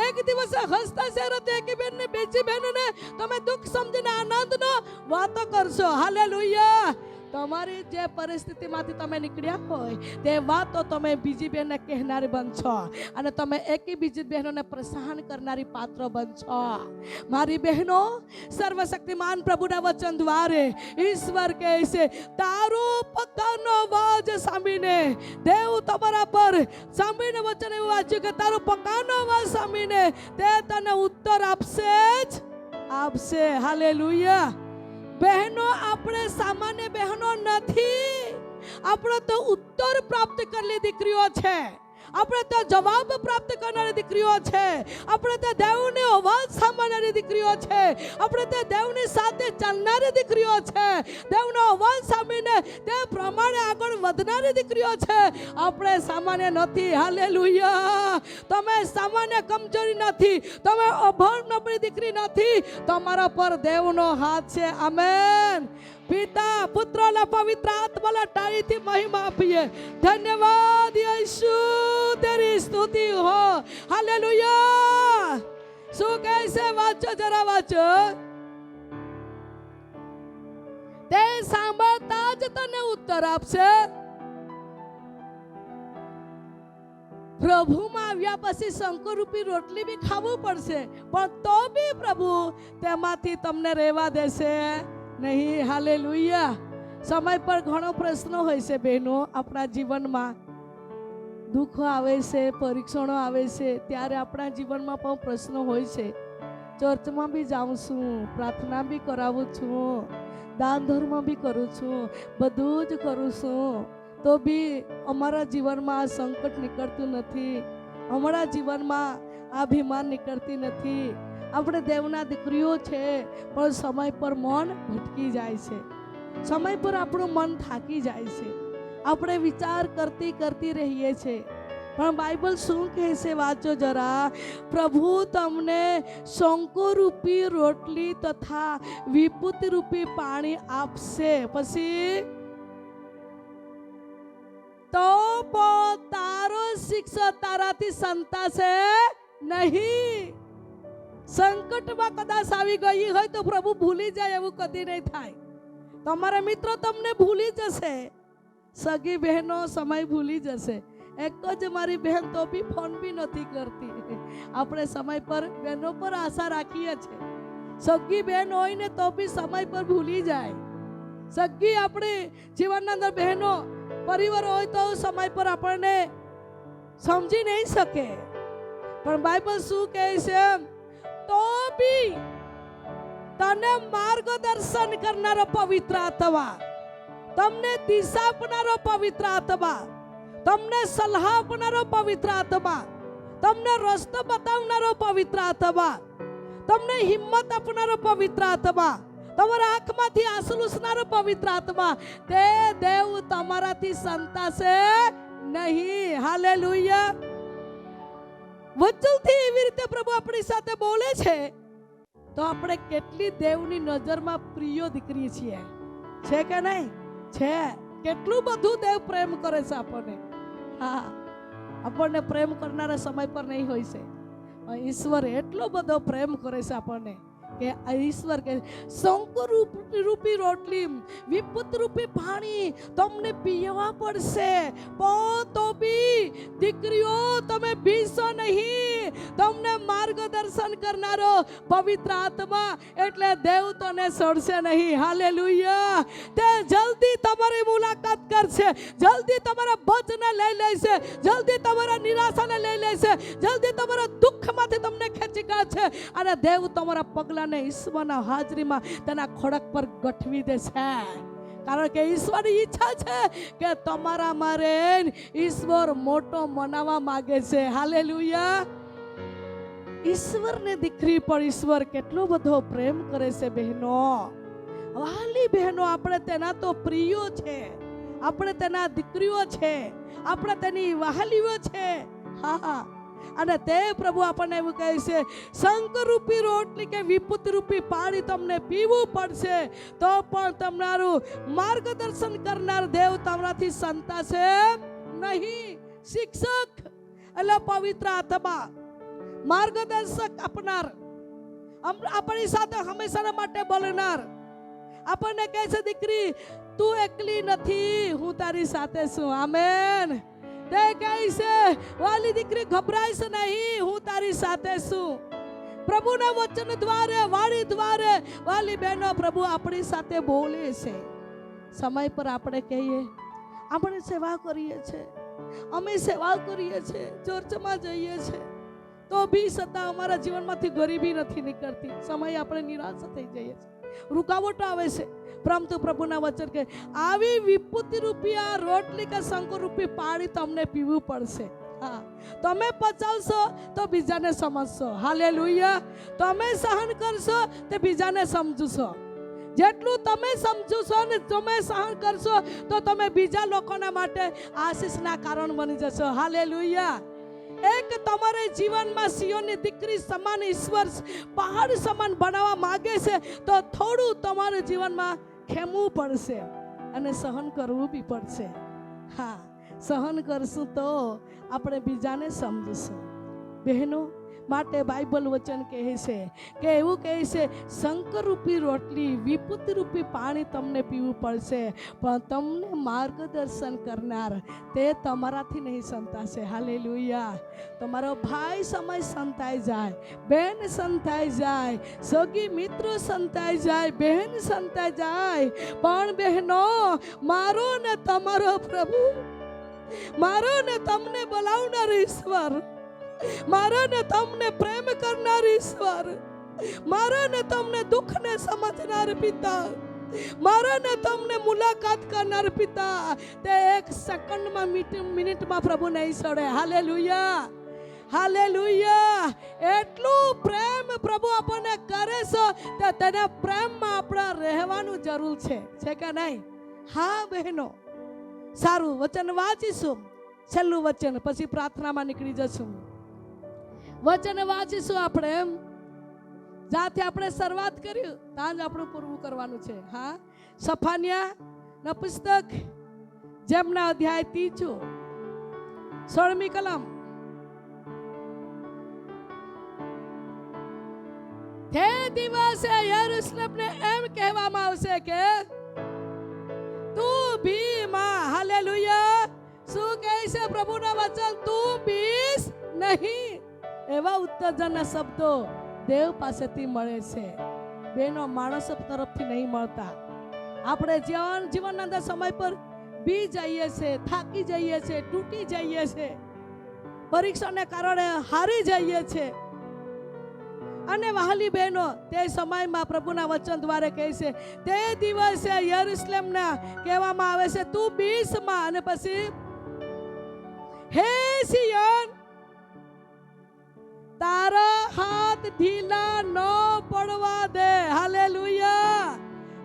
એક દિવસે હસતા શેરતી એક બેન ને બીજી બહેનને તમે દુઃખ સમજીને આનંદનો વાતો કરશો. હાલેલુયા. તમારી જે પરિસ્થિતિમાંથી તમે નીકળ્યા હોય તે વાતો તમે બીજી બહેનને કહેનારી બનશો અને તમે એકી બીજી બહેનોને પ્રોત્સાહન કરનારી પાત્ર બનશો. મારી બહેનો, સર્વશક્તિમાન પ્રભુના વચન દ્વારે ઈશ્વર કહે છે, તારો પક્કાનો અવાજ સાંભળીને દેવ તમારા પર સાંભળીને વચન એવું વાંચ્યું કે તારો પક્કાનો અવાજ સાંભળીને તે તને ઉત્તર આપશે જ આપશે. હાલેલુયા. બહેનો, આપણે સામાન્ય બહેનો નથી. આપણે તો ઉત્તર પ્રાપ્ત કરેલી દીકરીઓ છે. આપણે તો જવાબ પ્રાપ્ત કરનારી દીકરીઓ છે. આપણે તો દેવનો અવાજ સાંભળનારી દીકરીઓ છે. આપણે તો દેવની સાથે ચાલનારી દીકરીઓ છે. દેવનો અવાજ સાંભળીને તે પ્રમાણે આગળ વધનારી દીકરીઓ છે. આપણે સામાન્ય નથી. હાલેલુયા. તમે સામાન્ય કમજોરી નથી. તમે અભણ નબળી દીકરી નથી. તમારા પર દેવનો હાથ છે. આમેન. પિતા, પુત્ર અને પવિત્ર આત્માના ટાળીથી મહિમા આપીએ. ધન્યવાદ યીશુ, તેરી સ્તુતિ હો. હાલેલુયા. શું કહે છે? વાંચો, જરા વાંચો. તે સાંભળતા જ તને ઉત્તર આપશે. પ્રભુમાં આવ્યા પછી શંકરરૂપી રોટલી બી ખાવું પડશે, પણ તો બી પ્રભુ તેમાંથી તમને રહેવા દેશે નહીં. હાલેલુયા. સમય પર ઘણો પ્રશ્નો હોય છે બહેનો. આપણા જીવનમાં દુઃખો આવે છે, પરીક્ષણો આવે છે, ત્યારે આપણા જીવનમાં પણ પ્રશ્નો હોય છે. ચર્ચમાં બી જાઉં છું, પ્રાર્થના બી કરાવું છું, દાન ધર્મ બી કરું છું, બધું જ કરું છું, તો બી અમારા જીવનમાં આ સંકટ નીકળતું નથી. અમારા જીવનમાં આ બીમાર નીકળતી નથી. આપણે દેવના દીકરીઓ છે, પણ સમય પર મન ભટકી જાય છે. સમય પર આપણું મન થાકી જાય છે. આપણે વિચાર કરતી રહીએ છીએ. પણ બાઇબલ શું કહે છે? વાંચો જરા. પ્રભુ તમને શંકરરૂપી રોટલી તથા વિભૂતિરૂપી પાણી આપશે. પછી તો પણ તારો શિક્ષક તારાથી સંતાશે નહીં. સંકટમાં કદાચ આવી ગઈ હોય તો પ્રભુ ભૂલી જાય એવું કદી નહીં થાય. તમારા મિત્રો તમને ભૂલી જશે. સગી બહેનો સમય ભૂલી જશે. એક જ મારી બહેન તો બી ફોન બી નથી કરતી. આપણે સમય પર બહેનો પર આશા રાખીએ છીએ. સગી બહેન હોય ને તો બી સમય પર ભૂલી જાય. સગી આપણે જીવનના અંદર બહેનો પરિવાર હોય તો સમય પર આપણને સમજી નહીં શકે. પણ બાઇબલ શું કહે છે? તો બી તને માર્ગદર્શન કરનારો પવિત્ર આત્મા, તમને દિશા આપનારો પવિત્ર આત્મા, તમને સલાહ આપનારો પવિત્ર આત્મા, તમને રસ્તો બતાવનારો પવિત્ર આત્મા, તમને હિંમત આપનારો પવિત્ર આત્મા, તમારા આંખમાંથી આંસુ લૂછનારો પવિત્ર આત્મા, તે દેવ તમારાથી સંતાશે નહીં. હાલેલુયા. વચનથી એવી રીતે પ્રભુ આપણી સાથે બોલે છે તો આપણે કેટલી દેવની નજરમાં પ્રિય દીકરી છીએ. છે કે નહીં? છે. કેટલું બધું દેવ પ્રેમ કરે છે આપણને. હા, આપણને પ્રેમ કરનારા સમય પર નહીં હોય છે. ઈશ્વર એટલો બધો પ્રેમ કરે છે આપણને કે ઈશ્વર કે શંકર રૂપી રોટલી, વિભૂતિ રૂપી પાણી તમને પીવા પડશે, પણ તો બી દીકરીઓ તમે ભીસો નહીં. તમને માર્ગદર્શન કરનારો પવિત્ર આત્મા એટલે દેવ તને છોડશે નહીં. હાલેલુયા. તે જલ્દી તમારી મુલાકાત કરશે, જલ્દી તમારા ભજને લઈ લેશે, જલ્દી તમારા નિરાશાને લઈ લેશે, જલ્દી તમારા દુઃખમાંથી તમને ખેંચી કાઢશે અને દેવ તમારા પગલાને ઈશ્વરના હાજરીમાં તેના ખોળક પર ગોઠવી દેશે. કારણ કે ઈશ્વરની ઈચ્છા છે કે તમારા મારે ઈશ્વર મોટો મનાવવા માંગે છે. હાલેલુયા. ઈશ્વરને દીકરી પર ઈશ્વર કેટલો બધો પ્રેમ કરે છે બહેનો. વાલી બહેનો, આપણે તેના તો પ્રિયો છે, આપણે તેના દીકરીઓ છે, આપણે તેની વહાલીઓ છે. હા, અને તે પ્રભુ આપણને એવું કહે છે, શંકરરૂપી રોટલી કે વિભૂતિરૂપી પાણી તમને પીવું પડશે, તો પણ તમારું માર્ગદર્શન કરનાર દેવ તમારાથી સંતાશે નહીં. શિક્ષક એટલે પવિત્ર આત્મા, માર્ગદર્શક આપનાર, આપણી સાથે હંમેશા માટે બોલનાર. આપણને કહે છે દીકરી તું એકલી નથી, હું તારી સાથે છું. આમેન. તે કહે છે વાલી દીકરી ગભરાઈશ નહીં, હું તારી સાથે છું. પ્રભુના વચન દ્વારા, વાણી દ્વારા વાલી બહેનો પ્રભુ આપણી સાથે બોલે છે. સમય પર આપણે કહીએ આપણે સેવા કરીએ છીએ, અમે સેવા કરીએ છીએ, ચર્ચમાં જઈએ છીએ, તો બી છતાં અમારા જીવનમાંથી ગરીબી નથી નીકળતી. સમય આપણે નિરાશ થઈ જઈએ છીએ, રૂકાવટ આવે છે. પરંતુ પ્રભુના વચન કે આવી વિપત્તિ રૂપી આ રોટલી કે શંકર રૂપી પાણી તમને પીવું પડશે. હા, તમે પચાવશો તો બીજાને સમજશો. હાલેલુયા. તમે સહન કરશો તે બીજાને સમજશો. જેટલું તમે સમજશો ને તમે સહન કરશો તો તમે બીજા લોકોના માટે આશીષના કારણ બની જશો. હાલેલુયા. એક તમારે જીવનમાં સિયોનની દીકરી સમાન ઈશ્વર પહાડ સમાન બનાવવા માંગે છે, તો થોડું તમારા જીવનમાં ખેમવું પડશે અને સહન કરવું બી પડશે. હા, સહન કરશું તો આપણે બીજાને સમજીશું. બહેનો માટે બાઇબલ વચન કહે છે કે એવું કહે છે, શંકર રૂપી રોટલી, વિપત્તિ રૂપી પાણી તમને પીવું પડશે, પણ તમને માર્ગદર્શન કરનાર તે તમારાથી નહીં સંતાશે. હાલેલુયા. તમારો ભાઈ સમય સંતાઈ જાય, બેન સંતાઈ જાય, સગી મિત્રો સંતાઈ જાય, બહેન સંતાઈ જાય, પણ બહેનો મારો ને તમારો પ્રભુ, મારો ને તમને બોલાવનાર ઈશ્વર, મારો ને તમને પ્રેમ કરનાર ઈશ્વર, મારો ને તમને દુઃખને સમજનાર પિતા, મારો ને તમને મુલાકાત કરનાર પિતા, તે એક સેકન્ડમાં મિનિટમાં પ્રભુ નહીં છોડે. હાલેલુયા. હાલેલુયા. એટલું પ્રેમ પ્રભુ આપણને કરે છે કે તેના પ્રેમમાં આપણે રહેવાનું જરૂર છે કે નહીં? હા બહેનો, સારું વચન વાંચીશું, છેલ્લું વચન, પછી પ્રાર્થનામાં નીકળી જશું. વચન વાંચીશું આપણે, જ્યાંથી આપણે શરૂઆત કર્યું ત્યાં જ આપણું પૂરું કરવાનું છે. હા, સફાનિયા ના પુસ્તક જેમના અધ્યાય 3 16મી કલમ. તે દિવસે યરુશલેમને એમ કહેવામાં આવશે કે તું ભીમાં. હાલેલુયા. શું કહે છે પ્રભુના વચન? તું બીસ નહીં. એવા ઉત્તેજનના શબ્દો દેવ પાસેથી મળે છે. બેનો માણસ તરફથી નહીં મળતા. આપણે જીવનના અંદર સમય પર બી જઈએ છીએ, થાકી જઈએ છીએ, તૂટી જઈએ છીએ, પરીક્ષાને કારણે હારી જઈએ છીએ. અને વહાલી બહેનો, તે સમયમાં પ્રભુના વચન દ્વારા કહે છે, તે દિવસે યરુશલેમના કહેવામાં આવે છે તું બીસમાં. અને પછી હે સિયોન, તારા હાથ ઢીલા ન પડવા દે. હાલેલુયા.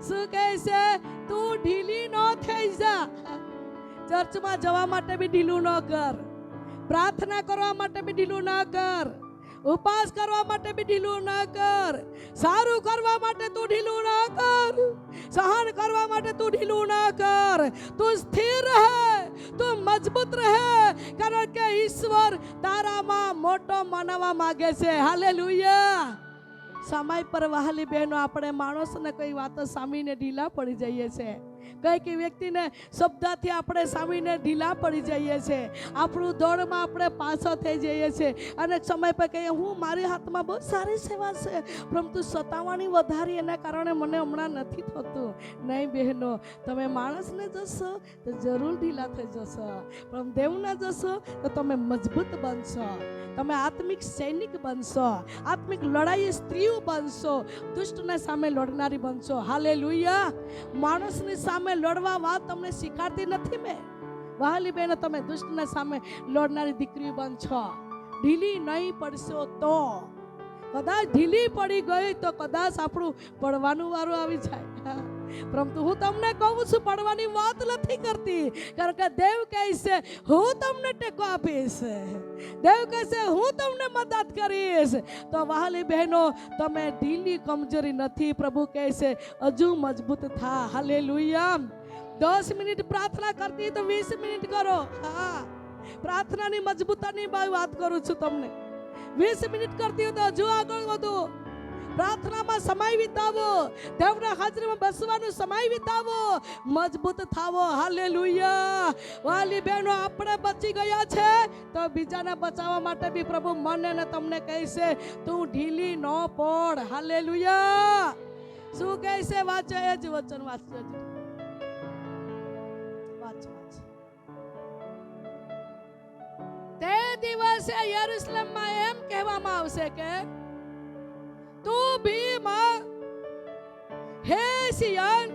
શું કહે છે? તું ઢીલી ન થઈ જા. ચર્ચમાં જવા માટે બી ઢીલું ન કર, પ્રાર્થના કરવા માટે બી ઢીલું ન કર, ઉપવાસ કરવા માટે બી ઢીલું ન કર, સારું કરવા માટે તું ઢીલું ન કર, સહન કરવા માટે તું ઢીલું ન કર. તું સ્થિર રહે, તું મજબૂત રહે, કારણ કે ઈશ્વર તારામાં મોટો મનાવવા માંગે છે. હાલેલુયા. સમય પર વહાલી બહેનો, આપણે માણસને કઈ વાતો સામીને ઢીલા પડી જઈએ છીએ, કઈ વ્યક્તિને શબ્દથી આપણે સામીને ઢીલા પડી જઈએ છીએ, આપણું દોડમાં આપણે પાછો થઈ જઈએ છીએ અને સમય પર કહીએ હું મારી હાથમાં બહુ સારી સેવા છે, પરંતુ સતાવવાની વધારી એના કારણે મને હમણાં નથી થતું. નહીં બહેનો, તમે માણસને જશો તો જરૂર ઢીલા થઈ જશો, પણ દેવના જશો તો તમે મજબૂત બનશો, તમે આત્મિક સૈનિક બનશો, આત્મિક લડાઈ સ્ત્રીઓ બનશો, દુષ્ટને સામે લડનારી બનશો. હાલેલુયા. માણસની સામે લડવા વાત તમને શીખાડતી નથી મેં. વહાલી બહેનો, તમે દુષ્ટને સામે લડનારી દીકરી બનશો. ઢીલી નહીં પડશો તો, કદાચ ઢીલી પડી ગઈ તો કદાચ આપણું પડવાનું વારું આવી જાય. પરંતુ હું તમને કહું છું, પડવાની વાત નથી કરતી, કારણ કે દેવ કહે છે હું તમને ટેકો આપીશ, દેવ કહે છે હું તમને મદદ કરીશ. તો વહાલી બહેનો, તમે ઢીલી કમજોરી નથી. પ્રભુ કહે છે હજુ મજબૂત થા. હાલેલુયા. 10 મિનિટ પ્રાર્થના કરતી તો 20 મિનિટ કરો. હા, પ્રાર્થનાની મજબૂતાની વાત કરું છું તમને. 20 મિનિટ કરતી હોય તો હજુ આગળ વધો. પ્રાર્થનામાં સમય વિતાવો, દેવના હાજરીમાં બેસવાનો સમય વિતાવો, મજબૂત થાવો. હાલેલુયા. વાલી બહેનો, આપણે બચી ગયા છે તો બીજાને બચાવવા માટે બી પ્રભુ મને ને તમને કહેશે તું ઢીલી ન પડ. હાલેલુયા. શું કહેશે? વાંચો એ જ વચન વાંચજો. તે દિવસે યરૂશલેમમાં એમ કહેવામાં આવશે કે તું ભી માં, હે સિયન,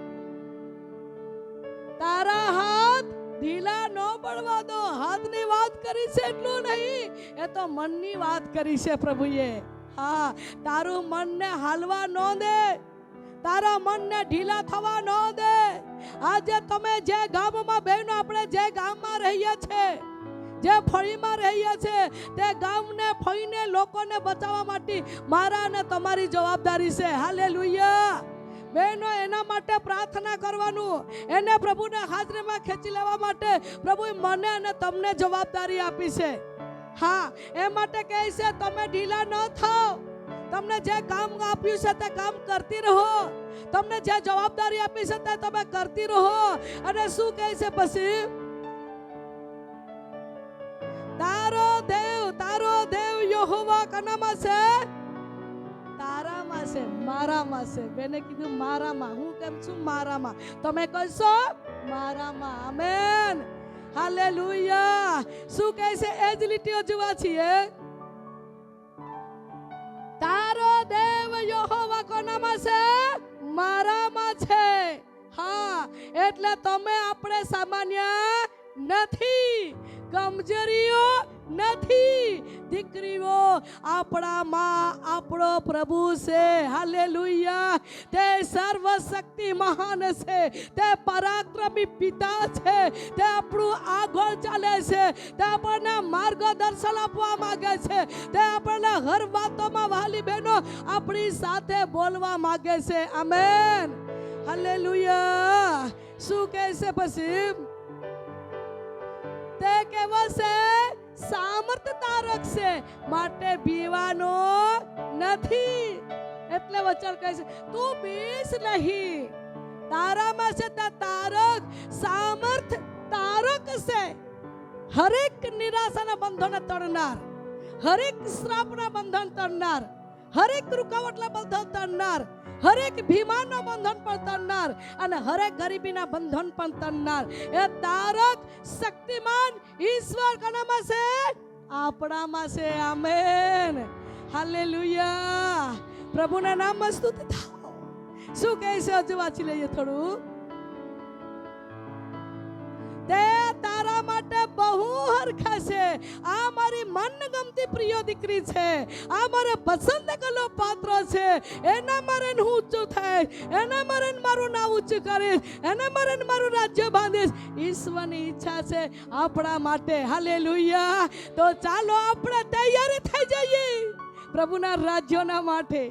તારા હાથ ઢીલા ન પડવા દો. હાથની વાત કરી છે એટલું નહીં, એ તો મનની વાત કરી છે પ્રભુએ. હા, તારું મનને હાલવા ન દે, તારા મનને ઢીલા થવા ન દે. આજે તમે જે ગામમાં બહેનો, આપણે જે ગામમાં રહીએ છીએ, જે ફળીમાં રહીએ છે, તે ગામને ફળીને લોકોને બચાવવા માટે મારા અને તમારી જવાબદારી છે. હાલેલુયા. બહેનો, એના માટે પ્રાર્થના કરવાનું, એને પ્રભુને હાજરીમાં ખેંચી લેવા માટે પ્રભુએ મને અને તમને જવાબદારી આપી છે. હા, એ માટે કહે છે તમે ઢીલા ન થાઓ. તમને જે કામ આપ્યું છે તે કામ કરતી રહો, તમને જે જવાબદારી આપી છે તે તમે કરતી રહો. અને શું કહે છે પછી? તારો દેવ યહોવા કનામાં છે? તારામાં છે, મારામાં છે. બેને કીધું મારામાં. હું કેમ છું? મારામાં. તમે કહેશો મારામાં. આમેન. હાલેલુયા. શું કહે છે? એ જ લીટીઓ જોવા છીએ. તારો દેવ યહોવા કોનામાં છે? મારામાં છે. હા, એટલે તમે આપણે સામાન્ય નથી, કમજોરીઓ નથી. દીકરીઓ, આપણામાં આપણો પ્રભુ છે. હાલેલુયા. તે સર્વશક્તિ મહાન છે, તે પરાક્રમી પિતા છે, તે આપણું આગળ ચાલે છે, તે આપણને માર્ગદર્શન આપવા માંગે છે, તે આપણને હર વાતોમાં વાલી બહેનો આપણી સાથે બોલવા માંગે છે. આમેન. હાલેલુયા. શું કહે છે પછી? તે કેવો છે? સામર્થ તારક છે, માટે બીવાનો નથી. એટલે વચન કહે છે તું બીસ નહીં. તારામાં છે તે તારક, સામર્થ તારક છે. હરેક નિરાશાના બંધન તોડનાર, હરેક શ્રાપના બંધન તોડનાર, હરેક રૂકાવટના બંધન તોડનાર, હરેક ભીમાનના બંધન પણ તોડનાર અને હરેક ગરીબીના બંધન પણ તોડનાર એ તારક શક્તિમાન ઈશ્વર કનામાં છે? આપણામાં છે. આમેન. હાલેલુયા. પ્રભુના નામમાં સ્તુતિ થાઓ. શું કહે છે? હજુ વાંચી લઈએ થોડું. તે તારા માટે બહુ હરખા છે. આ મારી મનગમતી પ્રિય દીકરી છે, આ મારે પસંદ કરેલો પાત્ર છે. એના મારે હું ઊંચું થાય, એના મારે મારું નામ ઊંચું કરીશ, એના મારે મારું રાજ્ય બાંધીશ. ઈશ્વરની ઈચ્છા છે આપણા માટે. હાલેલુયા. તો ચાલો આપણે તૈયારી થઈ જઈએ પ્રભુના રાજ્યના માટે.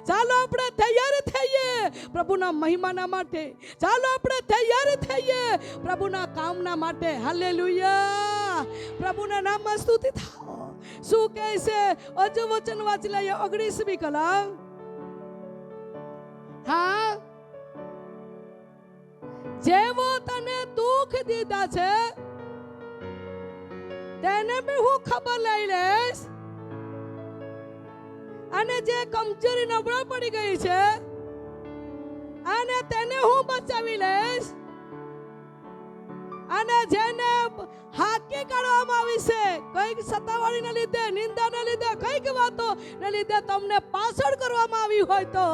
ચાલો આપણે તૈયાર થઈએ પ્રભુના મહિમાના માટે. ચાલો આપણે તૈયાર થઈએ પ્રભુના કામના માટે. હાલેલુયા. પ્રભુના નામમાં સ્તુતિ થાઓ. શું કહે છે? હજુ વચન વાંચી લઈએ 19મી કલમ. હા, જેવો તને દુઃખ દીધા છે તેને બી હું ખબર લઈ લઈશ, અને જે કમજોરી નબળો પડી ગઈ છે અને તેને હું બચાવી લઈશ, અને જેને હાકી કાઢવામાં આવી છે કઈક સતાવણીને લીધે, નિંદાને લીધે, કઈક વાતો ને લીધે તમને પાછળ કરવામાં આવી હોય તો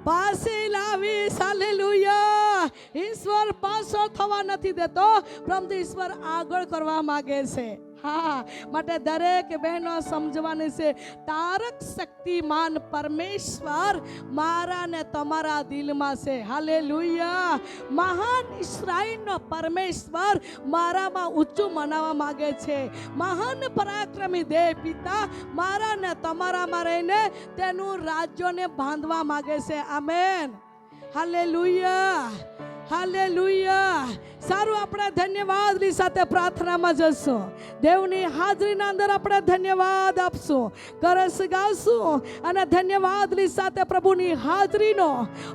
પાછી લાવીશ. હાલેલુયા. ઈશ્વર પાછળ થવા નથી દેતો, પરંતુ ઈશ્વર આગળ કરવા માંગે છે. હા, માટે દરેક બહેનો સમજવાની છે તારક શક્તિમાન પરમેશ્વર મારા ને તમારા દિલમાં છે. હાલેલુયા. મહાન ઇસ્રાએલનો પરમેશ્વર મારામાં ઊંચું મનાવવા માંગે છે. મહાન પરાક્રમી દેવ પિતા મારા ને તમારામાં રહીને તેનું રાજ્યને બાંધવા માંગે છે. આમેન. હાલેલુયા. હાલેલુયા. સારું, આપણે ધન્યવાદની સાથે પ્રાર્થનામાં જશું. દેવની હાજરીના અંદર આપણે ધન્યવાદ આપશું, કરસ ગાશું અને ધન્યવાદની સાથે પ્રભુની હાજરીનો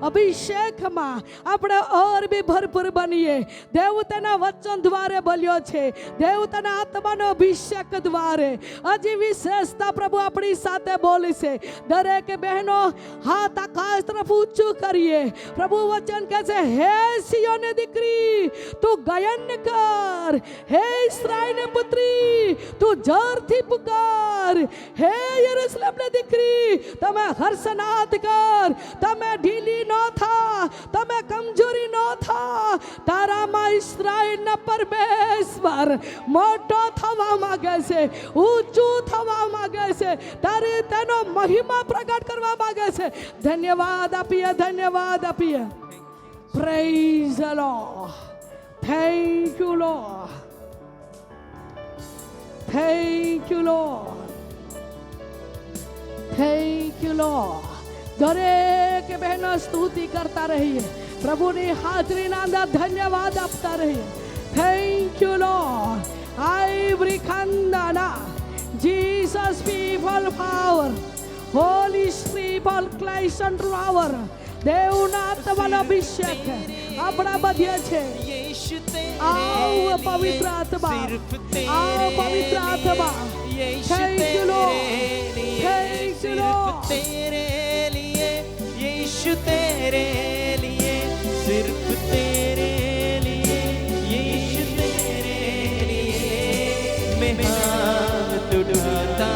અભિષેકમાં આપણે ઓર બી ભરપૂર બનીએ. દેવ તેના વચન દ્વારે બોલ્યો છે, દેવ તેના આત્માનો અભિષેક દ્વારે હજી વિશેષતા પ્રભુ આપણી સાથે બોલશે. દરેક બહેનો હાથ આકાશ તરફ ઊંચું કરીએ. પ્રભુ વચન કહે છે, હે સિયોન દીકરી તું ગાયન કર, હે ઇસ્રાએલ પુત્રી તું જોરથી પુકાર, હે યરુશલેમની દીકરી તમે હર્ષનાદ કર. તમે ઢીલી ન થા, તમે કમજોરી ન થા. તારામાં ઇસ્રાએલના પરમેશ્વર મોટો થવા માંગે છે, ઊંચું થવા માંગે છે, તારે તેનો મહિમા પ્રગટ કરવા માંગે છે. ધન્યવાદ આપીએ, ધન્યવાદ આપીએ. Praise the lord. Thank you lord. Thank you lord. Thank you lord. દરેક બહેનો સ્તુતિ કરતા રહીએ, પ્રભુની હાજરીના અંદર ધન્યવાદ આપતા રહીએ. Thank you lord. આઈવરી ખાનદાના Jesus people power, holy spirit ક્લાઇસન પાવર. દેવના આત્માનો અભિષેક આપણા બધે છે. આવો પવિત્ર આત્મા, આવો પવિત્ર આત્મા. Thank you lord. Thank you lord. तेरे लिए यीशु तेरे लिए, सिर्फ तेरे लिए यीशु तेरे लिए मैं हाथ उठाता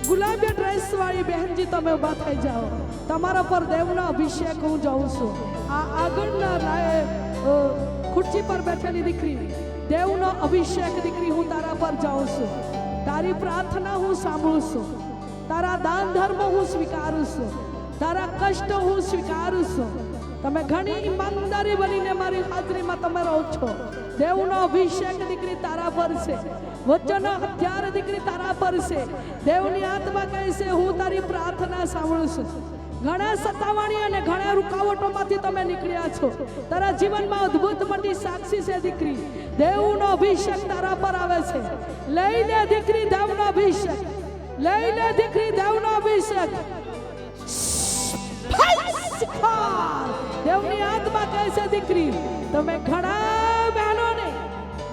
ગુલાબી ડ્રેસ વાળી બહેનજી તમે ઊભા થઈ જાઓ. તમારા પર દેવનો અભિષેક હું જાઉં છું. આ આગળના ખુરશી પર બેઠેલી દીકરી, દેવનો અભિષેક દીકરી હું તારા પર જાઉં છું. તારી પ્રાર્થના હું સાંભળું છું, તારા દાન ધર્મ હું સ્વીકારું છું, તારા કષ્ટ હું સ્વીકારું છું. તમે ઘણી ઈમાનદારી બનીને મારી હાજરીમાં તમે રહો છો. દેવનો અભિષેક દીકરી તારા પર છે, વચનો હથિયાર દીકરી તારા પર છે. દેવની આત્મા કહે છે હું તારી પ્રાર્થના સાંભળું છું. ઘણા સતાવણી અને ઘણા રૂકાવટોમાંથી તમે નીકળ્યા છો. તારા જીવનમાં અદ્ભુત મોટી સાક્ષી છે દીકરી. દેવનો અભિષેક તારા પર આવે છે. લઈ લે દીકરી દેવનો અભિષેક, લઈ લે દીકરી દેવનો અભિષેક. દેવની આત્મા કહે છે દીકરી તમે ઘણા બહેનોને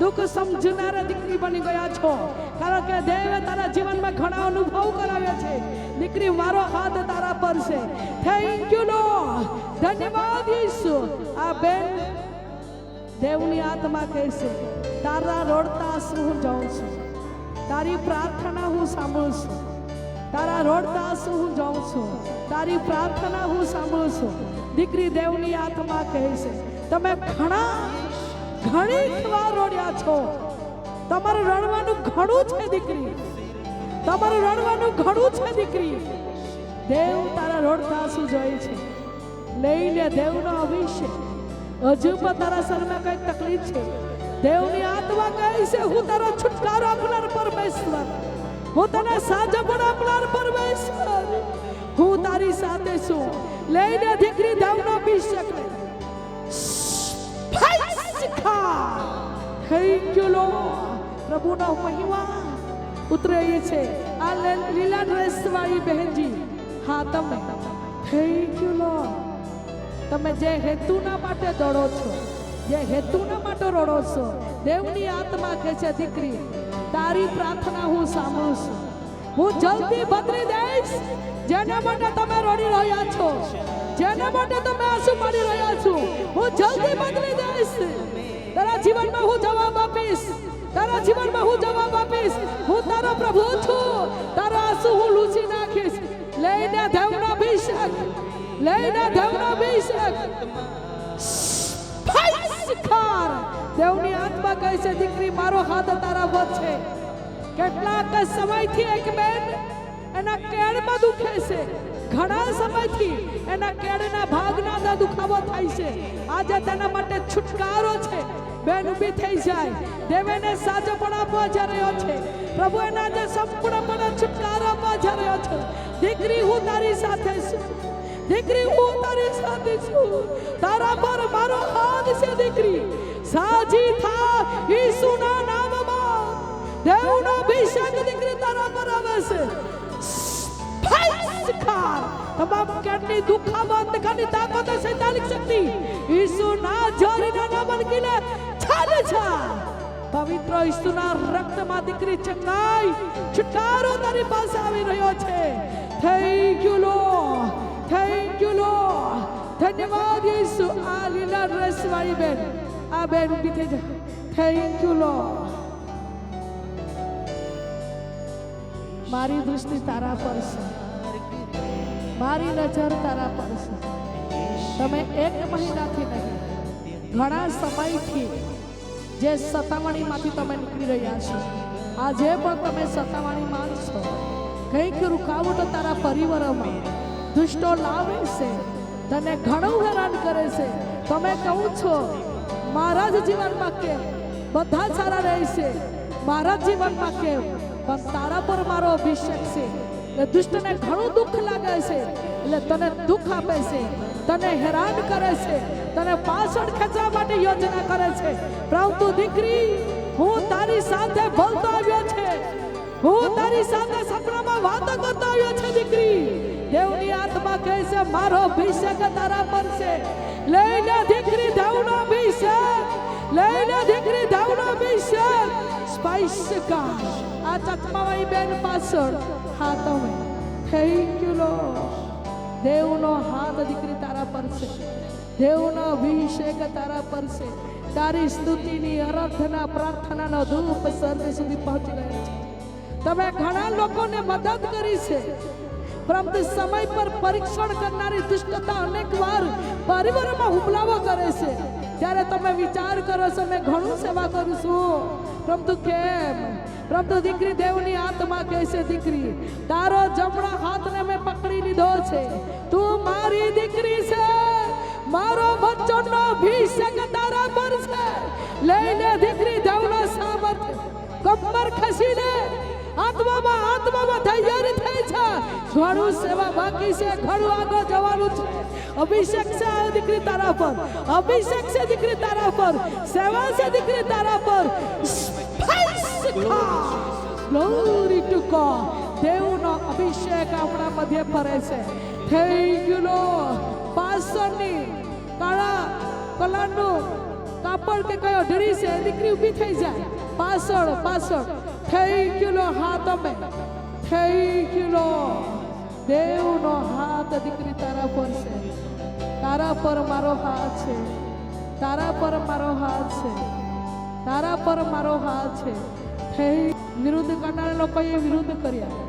દુઃખ સમજનારા દીકરી બની ગયા છો, કારણ કે દેવે તારા જીવનમાં ઘણા અનુભવ કરાવ્યા છે. દીકરી, મારો હાથ તારા પર છે. Thank you lord. ધન્યવાદ ઈસુ. આ બેન દેવની આત્મા કહેશે, તારા રોડતા આંસુ હું જાઉં છું, તારી પ્રાર્થના હું સાંભળું છું. તારા રોડતા આંસુ હું જાઉં છું, તારી પ્રાર્થના હું સાંભળું છું. દીકરી, દેવની આત્મા કહેશે, તમે ઘણી વાર રોડ્યા છો. તમારું રડવાનું ઘણું છે દીકરી, તમારું રડવાનું ઘણું છે દીકરી. દેવ તારા રોડતા આંસુ જોઈ છે. લઈ લે દેવનો અભિષેક. હજુ પણ તારા શરીરમાં કઈ તકલીફ છે, દેવની આત્મા કહે છે, હું તારો છુટકારો આપનાર પરમેશ્વર, હું તને સાજપણ આપનાર પરમેશ્વર, હું તારી સાથે છું. લઈને દીકરી દેવનો અભિષેક લે. Thank you lord. પ્રભુનો મહિમા ઉતરે છે. આ લીલા ડ્રેસ વાળી બહેનજી, હા તમે, થેન્ક યુ લોર્ડ. તમે જે હેતુના માટે દોડો છો, જે હેતુના માટે રડો છો, દેવની આત્મા કહે છે, દીકરી, તારી પ્રાર્થના હું સાંભળું છું. હું જલ્દી બદલી દઈશ. જેના માટે તમે રડી રહ્યા છો, જેના માટે તમે આંસુ પાડી રહ્યા છો, હું જલ્દી બદલી દઈશ. તારા જીવનમાં હું જવાબ આપીશ. તારા જીવનમાં હું જવાબ આપીશ. હું તારો પ્રભુ છું. તારા આંસુ હું લૂછી નાખીશ. લઈને દેવનો અભિષેક, લઈને દેવનો અભિષેક. દેવની આત્મા કહે છે, દીકરી, મારો હાથ તારા પર છે. કેટલાક સમયથી એક બેન એના કેળમાં દુખે છે. ઘણા સમયથી એના કેળના ભાગના દુખાવો થાય છે. આજે તેના માટે છુટકારો છે. બેન ઊભી થઈ જાય. દેવને સાચોપણ આપવા જઈ રહ્યો છે. પ્રભુ એના જે સંપૂર્ણપણે છુટકારો આપવા જઈ રહ્યો છે. દીકરી, હું તારી સાથે છું. દીકરી, હું તારી સાથે છું. તારા પર મારો હાથ છે. દીકરી, સાજી થા ઈસુના નામમાં. દેવનો અભિષેક દીકરી તારા પર આવે છે. તમામ કેડની દુખાવંતની તાકાત શૈતાનિક શક્તિ ઈસુના જોરીના નામમાં કીને ચાલે છે. પવિત્ર ઈસુના રક્તમાં દીકરી ચંગાઈ છુટકારો તારી પાસે આવી રહ્યો છે. Thank you lord. Thank you lord. ધન્યવાદ ઈસુ. આ લીલા ડ્રેસ વાળી બેન, આ બેન ઊભી થઈ જાય. Thank you lord. મારી દૃષ્ટિ તારા પર છે, મારી નજર તારા પર છે. તમે એક મહિનાથી નહીં, ઘણા સમયથી જે સતામણીમાંથી તમે નીકળી રહ્યા છો, આજે પણ તમે સતામણીમાં છો. કંઈક રૂકાવટો તારા પરિવારમાં દુષ્ટો લાવે છે, તને ઘણું હેરાન કરે છે. તમે કહું છો, મારા જ જીવનમાં કેમ બધા સારા રહેશે, મારા જીવનમાં કેમ, પણ તારા પર મારો અભિષેક છે. દુષ્ટને ઘણું દુઃખ લાગે છે, એટલે તને દુઃખ આપે છે, તને હેરાન કરે છે, તને પાછળ ખેંચવા માટે યોજના કરે છે. પરંતુ દીકરી, હું તારી સાથે બોલતો આવ્યો છે, હું તારી સાથે સપનામાં વાતો કરતો આવ્યો છે. દીકરી, દેવની આત્મા કહે છે, મારો અભિષેક તારા પર છે. લઈને દીકરી દેવનો અભિષેક, લઈને દીકરી દેવનો અભિષેક. સ્પાઇસકા આ ચકમાવાળી બેન પાછળ હા તમે. Thank you lord. દેવનો હાથ દીકરી તારા પર છે. દેવનો અભિષેક તારા પર છે. તારી સ્તુતિની આરાધના પ્રાર્થનાનો ધૂપ સ્વર્ગ સુધી પહોંચી ગયો છે. તમે ઘણા લોકોને મદદ કરી છે, પરંતુ સમય પર પરીક્ષણ કરનારી દુષ્ટતા અનેક વાર પરિવારમાં હુમલાઓ કરે છે. ત્યારે તમે વિચાર કરો છો, મેં ઘણું સેવા કરું છું, પરંતુ કેમ? પરંતુ દીકરી, દેવની આત્મા કહે છે, દીકરી, તારો જમણા હાથને મેં પકડી લીધો છે. તું મારી દીકરી છે. મારો વચનનો અભિષેક તારા પર છે. લઈને દીકરી દેવનો સામર્થ્ય કમર ખસીને આત્મામાં તૈયાર થઈ છે. ઘણું સેવા બાકી છે, ઘણું આગળ જવાનું છે. અભિષેક છે દીકરી તારા પર, અભિષેક છે દીકરી તારા પર, સેવા છે દીકરી તારા પર. Glory to God. દેવનો અભિષેક આપણા મધ્ય ફરે છે. Thank you lord. પાસરની કાળા કલરનું કાપડ કે કયો ઢળી છે દીકરી ઊભી થઈ જાય પાછળ પાછળ થેન્ક યુ લો હાથ અમે થેન્ક યુ લો દેવનો હાથ દીકરી તારા પર છે તારા પર મારો હાથ છે તારા પર મારો હાથ છે તારા પર મારો હાથ છે વિરુદ્ધ કરનારા લોકોએ વિરુદ્ધ કર્યા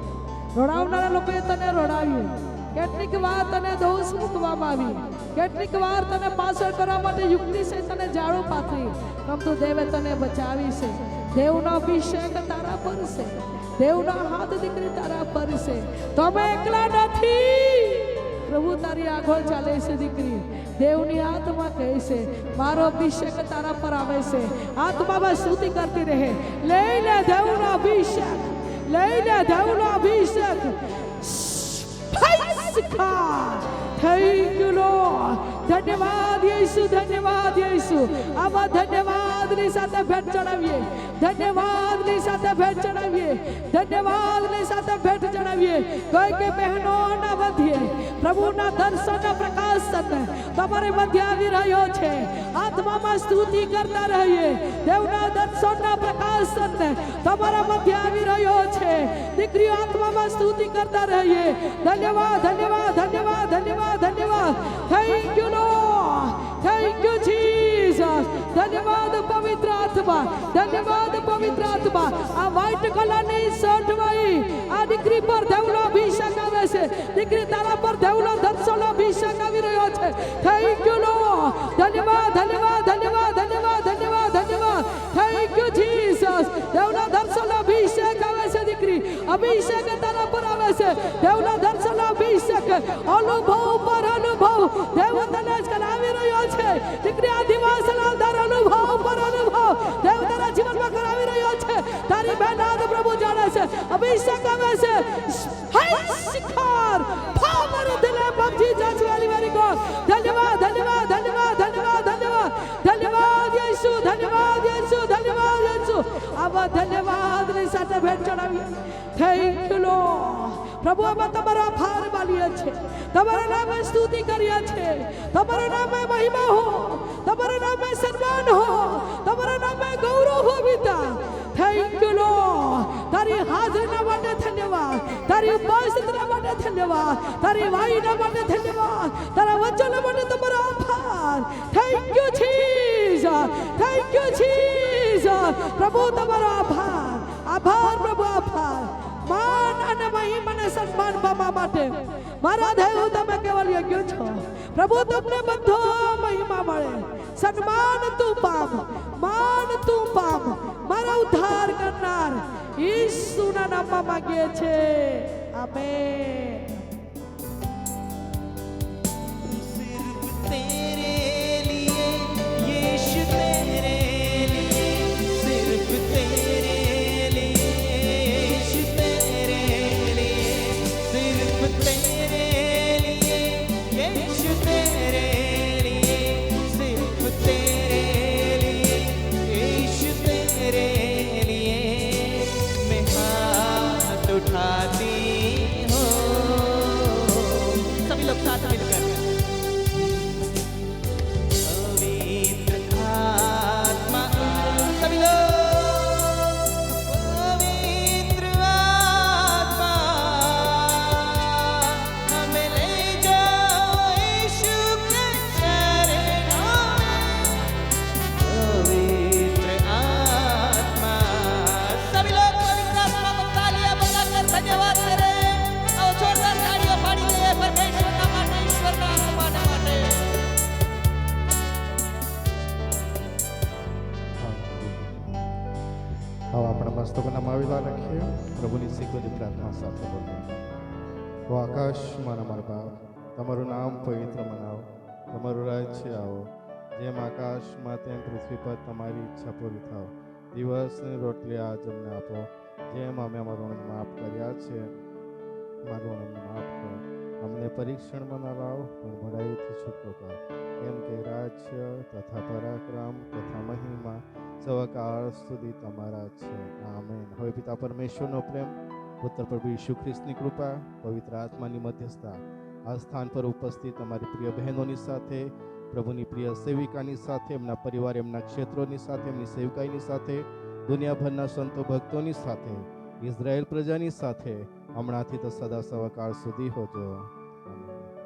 રડાવનારા લોકોએ તને રડાવ્યું કેટલીક વાર તને દોષ મૂકવામાં આવી કેટલીક વાર તને પાછળ કરવા માટે યુક્તિ છે તને જાળો પાથરી પરંતુ દેવે તને બચાવી છે દેવનો અભિષેક તારા પર છે દેવનો હાથ દીકરી તારા પર છે તમે એકલા નથી પ્રભુ તારી આગળ ચાલે છે દીકરી દેવની આત્મા કહે છે મારો અભિષેક તારા પર આવે છે આત્મામાં સ્તુતિ કરતી રહે લઈ લે દેવનો અભિષેક લઈ લે દેવનો અભિષેક થેન્ક યુ લોર્ડ ધન્યવાદ યેસુ આવા ધન્યવાદની સાથે ભેટ ચડાવીએ ધન્યવાદની સાથે ભેટ ચડાવીએ ધન્યવાદની સાથે ભેટ ચડાવીએ કોઈ કે બહેનોના મધ્યે પ્રભુના દર્શનના પ્રકાશ સાથે તમારે મધ્ય આવી રહ્યો છે આત્મામાં સ્તુતિ કરતા રહીએ દેવના દર્શનના પ્રકાશ સાથે તમારા મધ્ય આવી રહ્યો છે દીકરીઓ આત્મામાં સ્તુતિ કરતા રહીએ ધન્યવાદ ધન્યવાદ ધન્યવાદ ધન્યવાદ ધન્યવાદ thank you lord thank you Jesus ધન્યવાદ પવિત્ર આત્મા ધન્યવાદ પવિત્ર આત્મા આ વ્હાઈટ કલરની શર્ટ વાળી આ દીકરી પર દેવનો અભિષેક આવે છે દીકરી તારા પર દેવનો દર્શનનો અભિષેક આવી રહ્યો છે થેન્ક યુ લોર્ડ ધન્યવાદ ધન્યવાદ ધન્યવાદ ધન્યવાદ ધન્યવાદ ધન્યવાદ થેન્ક યુ જીસસ દેવનો દર્શનનો અભિષેક આવે છે દીકરી અભિષેક તારા પર આવે છે દેવનો દર્શનનો અભિષેક અનુભવ પર અનુભવ દેવ તને જ કરાવી રહ્યો છે દીકરી આ દિવસના દર અનુભવ પર અનુભવ દેવ તારા જીવનમાં કરાવી રહ્યો છે તારી મહેનત પ્રભુ જાણે છે અભિષેક આવે છે હાય શિખર પાવર દિલે બબજી જજ વેરી ગોડ ધન્યવાદ ધન્યવાદ ધન્યવાદ ધન્યવાદ ધન્યવાદ ધન્યવાદ યેસુ ધન્યવાદ યેસુ ધન્યવાદ યેસુ આવા ધન્યવાદની સાથે ભેટ ચડાવી થેન્ક યુ લોર્ડ પ્રભુ અમે તમારો આભાર માનીએ છીએ તમારા નામે સ્તુતિ કરીએ છીએ તમારા નામે મહિમા હો તમારા નામે સન્માન હો તમારા નામે ગૌરવ હો પિતા થેન્ક યુ લોર્ડ તારી હાજરીના માટે ધન્યવાદ તારી ઉપસ્થિતિના માટે ધન્યવાદ તારી વાણીના માટે ધન્યવાદ તારા વચનો માટે તમારો આભાર થેન્ક યુ જીસસ પ્રભુ તમારો આભાર આભાર પ્રભુ આભાર માન અને મહિમા અને સન્માન પામવા માટે મારા દેવ તમે કેવલ યોગ્ય છો પ્રભુ તમને બધો મહિમા મળે સન્માન તું પામ માન તું પામ મારા ઉદ્ધાર કરનાર ઈસુના નામમાં માંગીએ છે આમેન सिर्फ तेरे लिए यीशु तेरे लिए सिर्फ तेरे लिए यीशु तेरे लिए सिर्फ तेरे लिए यीशु तेरे लिए सिर्फ तेरे लिए यीशु तेरे लिए मैं हाथ उठाती हूँ सभी लोग साथ मिलकर पवित्र आत्मा सभी लोग पवित्र आत्मा हमें ले जाओ यीशु के चरणों में पवित्र आत्मा सभी लोग पवित्र आत्मा को तालियां बजाकर धन्यवाद करें और जोरदार तालियां पाड़ी दे परमेश्वर का माटे ईश्वर का आत्मा ना माटे આવો આપણા મસ્તકોના માવેલા લખીએ પ્રભુની શીખવેલી પ્રાર્થના સાથે બોલીએ ઓ આકાશમાં અમારા બાપ તમારું નામ પવિત્ર મનાવો તમારું રાજ્ય આવો જેમ આકાશમાં તેમ પૃથ્વી પર તમારી ઈચ્છા પૂરી થાવ દિવસની રોટલી આજ અમને આપો જેમ અમે અમારું માફ કર્યા છે અમારું અમને માફ કરો અમને પરીક્ષણમાં ન લાવો પણ ભરાઈથી છૂટકો કરો કેમ કે રાજ્ય તથા પરાક્રમ તથા મહિમા સવકાળ સુધી તમારા છે આમેન હવે પિતા પરમેશ્વરનો પ્રેમ પુત્ર પ્રભુ ઈસુ ખ્રિસ્તની કૃપા પવિત્ર આત્માની મધ્યસ્થતા આ સ્થાન પર ઉપસ્થિત અમારી પ્રિય બહેનોની સાથે પ્રભુની પ્રિય સેવિકાની સાથે, એમના પરિવાર, એમના ક્ષેત્રોની સાથે, એમની સેવકાઈની સાથે, દુનિયાભરના સંતો ભક્તોની સાથે, ઇઝરાયેલ પ્રજાની સાથે હમણાંથી તો સદા સવકાળ સુધી હોજો.